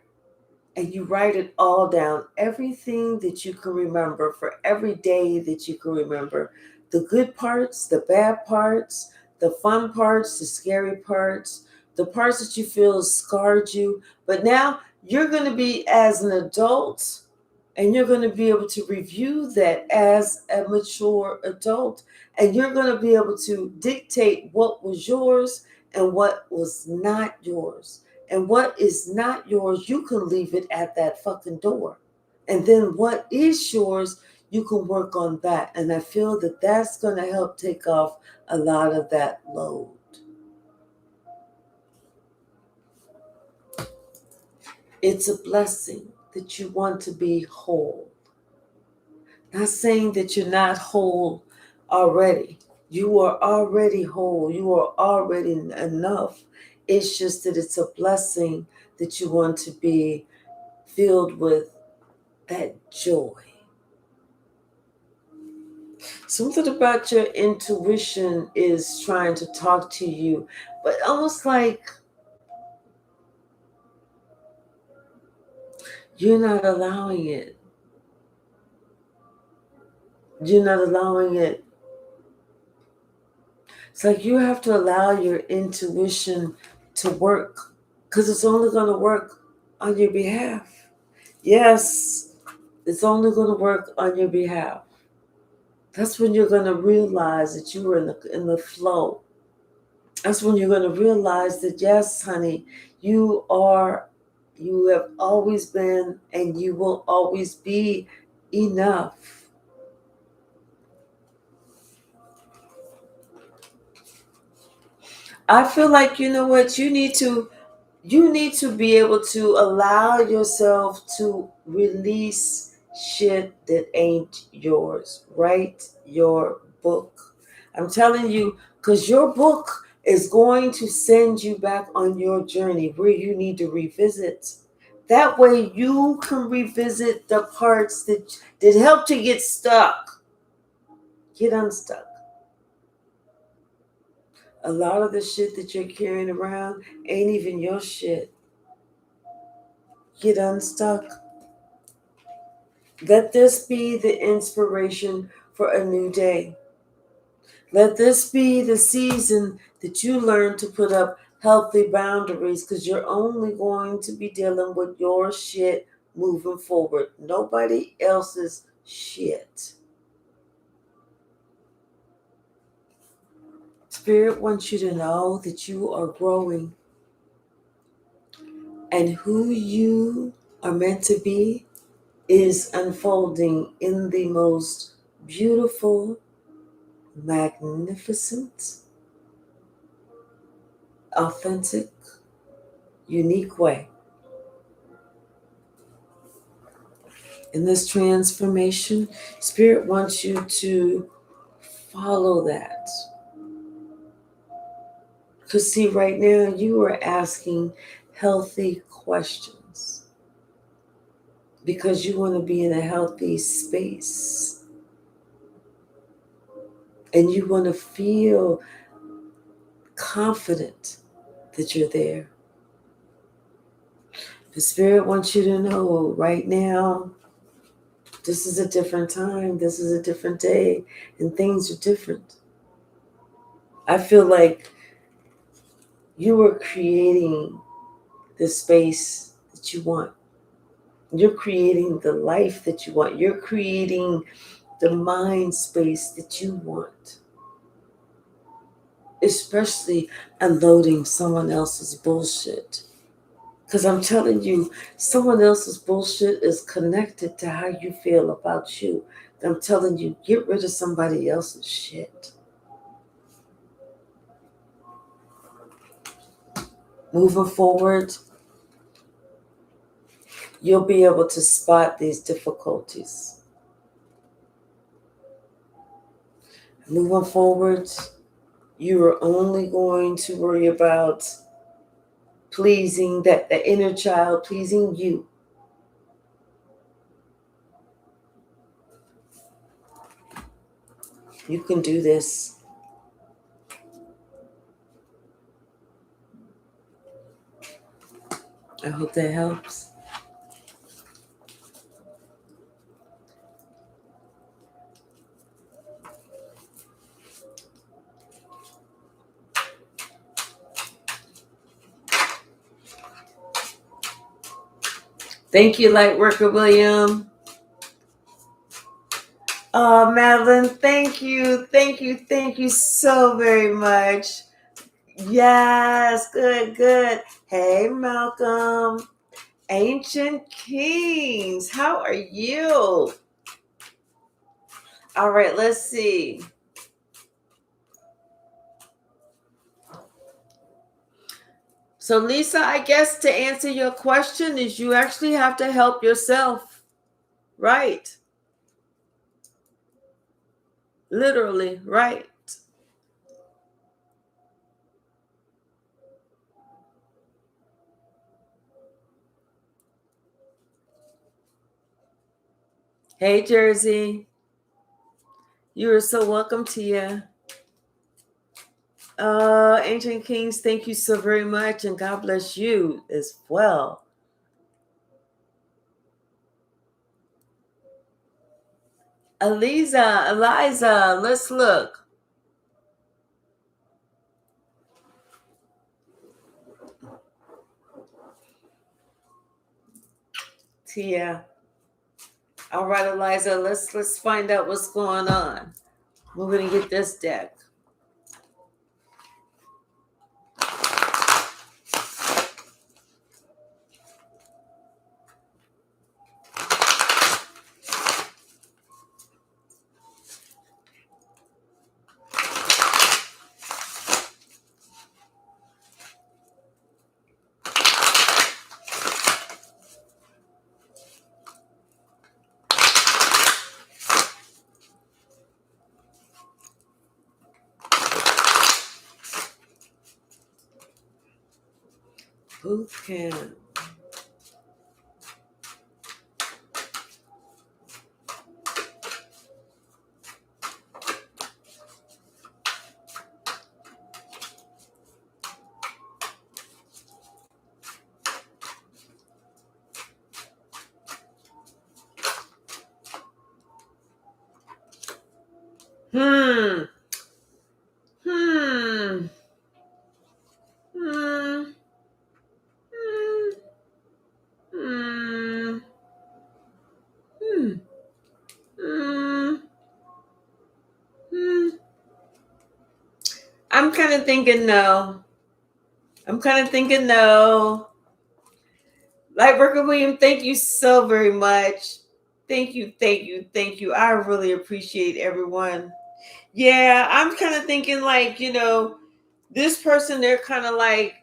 And you write it all down, everything that you can remember for every day that you can remember, the good parts, the bad parts, the fun parts, the scary parts, the parts that you feel scarred you. But now you're going to be, as an adult, and you're going to be able to review that as a mature adult, and you're going to be able to dictate what was yours and what was not yours. And what is not yours, you can leave it at that fucking door. And then what is yours, you can work on that. And I feel that that's going to help take off a lot of that load. It's a blessing that you want to be whole. Not saying that you're not whole already. You are already whole. You are already enough. It's just that it's a blessing that you want to be filled with that joy. Something about your intuition is trying to talk to you, but almost like you're not allowing it. You're not allowing it. It's like you have to allow your intuition to work, because it's only going to work on your behalf. Yes, it's only going to work on your behalf. That's when you're going to realize that you were in the flow. That's when you're going to realize that, yes, honey, you have always been and you will always be enough. I feel like, you know what, you need to be able to allow yourself to release shit that ain't yours. Write your book. I'm telling you, because your book is going to send you back on your journey where you need to revisit. That way you can revisit the parts that help to get stuck. Get unstuck. A lot of the shit that you're carrying around ain't even your shit. Get unstuck. Let this be the inspiration for a new day. Let this be the season that you learn to put up healthy boundaries, because you're only going to be dealing with your shit moving forward. Nobody else's shit. Spirit wants you to know that you are growing, and who you are meant to be is unfolding in the most beautiful, magnificent, authentic, unique way. In this transformation, Spirit wants you to follow that. Because, see, right now you are asking healthy questions because you want to be in a healthy space and you want to feel confident that you're there. The Spirit wants you to know right now, this is a different time, this is a different day, and things are different. I feel like you are creating the space that you want. You're creating the life that you want. You're creating the mind space that you want. Especially unloading someone else's bullshit. Because I'm telling you, someone else's bullshit is connected to how you feel about you. I'm telling you, get rid of somebody else's shit. Moving forward, you'll be able to spot these difficulties. Moving forward, you are only going to worry about pleasing the inner child, pleasing you. You can do this. I hope that helps. Thank you, Lightworker William. Oh, Madeline, thank you. Thank you. Thank you so very much. Yes, good, good. Hey, Malcolm. Ancient Kings, how are you? All right, let's see. So, Lisa, I guess to answer your question is you actually have to help yourself, right? Literally, right? Hey, Jersey. You are so welcome, Tia. Ancient Kings, thank you so very much, and God bless you as well. Eliza, let's look. Tia. All right, Eliza, let's find out what's going on. We're going to get this deck. Who can? Hmm. Hmm. Hmm. Hmm. Hmm. Hmm. Hmm. Hmm. I'm kind of thinking no. I'm kind of thinking no. Lightworker William, thank you so very much. Thank you, thank you, thank you. I really appreciate everyone. Yeah, I'm kind of thinking like, this person, they're kind of like,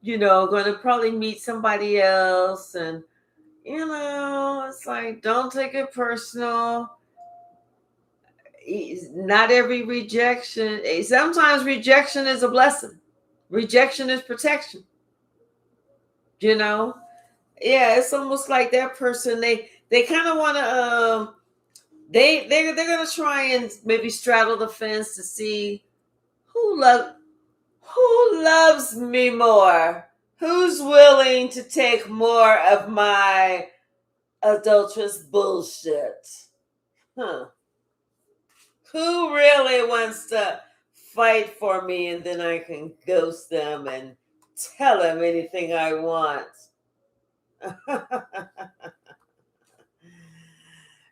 going to probably meet somebody else. And, it's like, don't take it personal. Not every rejection, sometimes rejection is a blessing. Rejection is protection, you know? Yeah, it's almost like that person, they kind of want to, they're going to try and maybe straddle the fence to see who love who loves me more? Who's willing to take more of my adulterous bullshit? Huh. Who really wants to fight for me and then I can ghost them and tell them anything I want?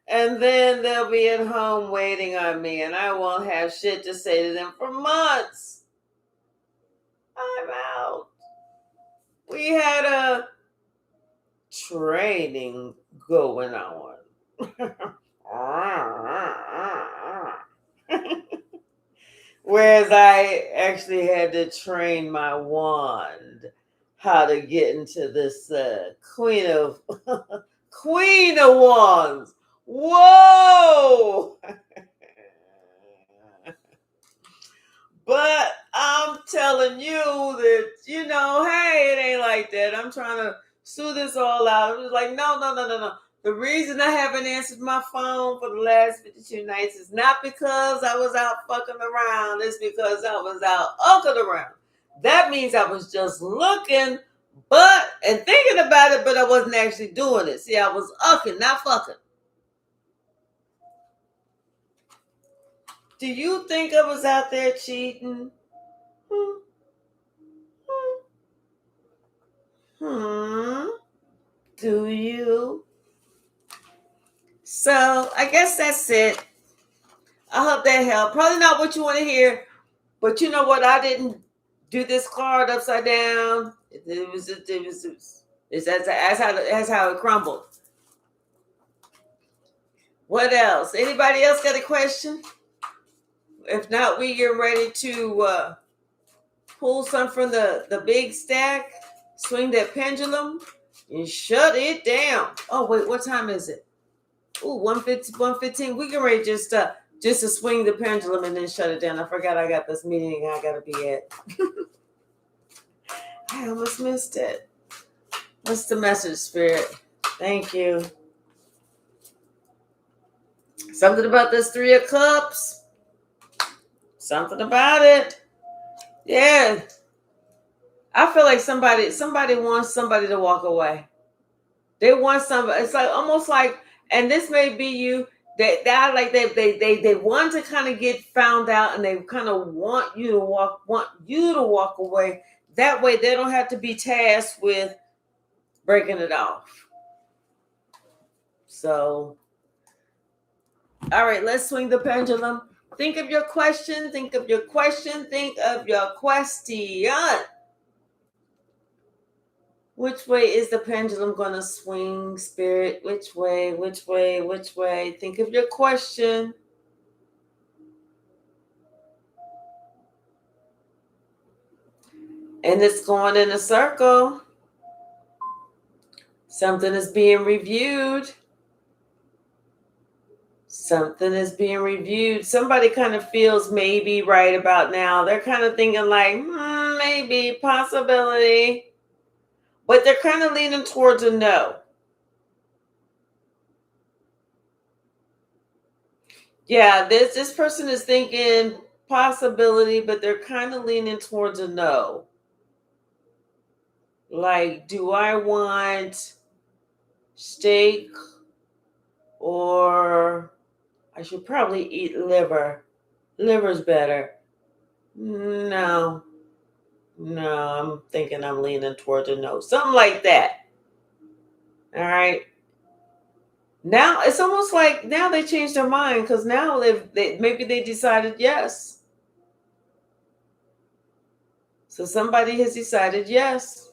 And then they'll be at home waiting on me and I won't have shit to say to them for months. I'm out. We had a training going on. Whereas I actually had to train my wand how to get into this Queen of Wands. Whoa! But I'm telling you that, hey, it ain't like that. I'm trying to sue this all out. I'm just like, no, no, no, no, no. The reason I haven't answered my phone for the last 52 nights is not because I was out fucking around. It's because I was out ucking around. That means I was just looking, and thinking about it, but I wasn't actually doing it. See, I was ucking, not fucking. Do you think I was out there cheating? Hmm. Do you? So I guess that's it. I hope that helped. Probably not what you want to hear, but you know what? I didn't do this card upside down. That's how it crumbled. What else? Anybody else got a question? If not, we get ready to pull some from the big stack, swing that pendulum, and shut it down. Oh wait, what time is it? Ooh, 1:15. We can ready just to swing the pendulum and then shut it down. I forgot I got this meeting I gotta be at. I almost missed it. What's the message, Spirit? Thank you. Something about this Three of Cups. Something about it. Yeah. I feel like somebody wants somebody to walk away. They want somebody. It's like almost like, and this may be you. They want to kind of get found out, and they kind of want you to walk away. That way, they don't have to be tasked with breaking it off. So, all right, let's swing the pendulum. Think of your question. Think of your question. Think of your question. Which way is the pendulum going to swing, Spirit? Which way? Which way? Which way? Think of your question. And it's going in a circle. Something is being reviewed. Something is being reviewed. Somebody kind of feels maybe right about now. They're kind of thinking like, maybe, possibility. But they're kind of leaning towards a no. Yeah, this person is thinking possibility, but they're kind of leaning towards a no. Like, do I want steak or I should probably eat liver? Liver's better. No, I'm thinking I'm leaning towards a no. Something like that. All right. Now it's almost like now they changed their mind because now maybe they decided yes. So somebody has decided yes.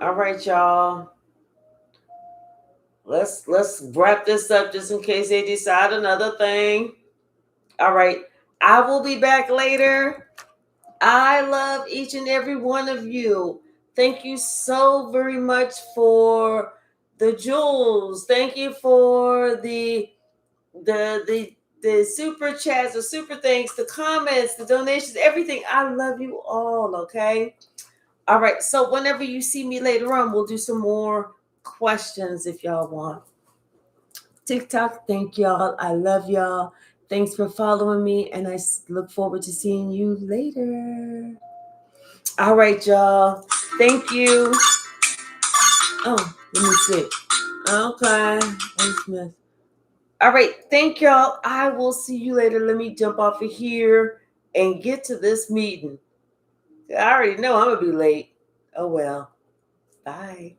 All right, y'all. Let's wrap this up just in case they decide another thing. All right. I will be back later. I love each and every one of you. Thank you so very much for the jewels. Thank you for the super chats, the super thanks, the comments, the donations, everything. I love you all, okay? All right. So whenever you see me later on, we'll do some more questions if y'all want. TikTok, thank y'all. I love y'all. Thanks for following me, and I look forward to seeing you later. All right, y'all. Thank you. Oh, let me see. Okay. All right. Thank y'all. I will see you later. Let me jump off of here and get to this meeting. I already know I'm going to be late. Oh, well. Bye.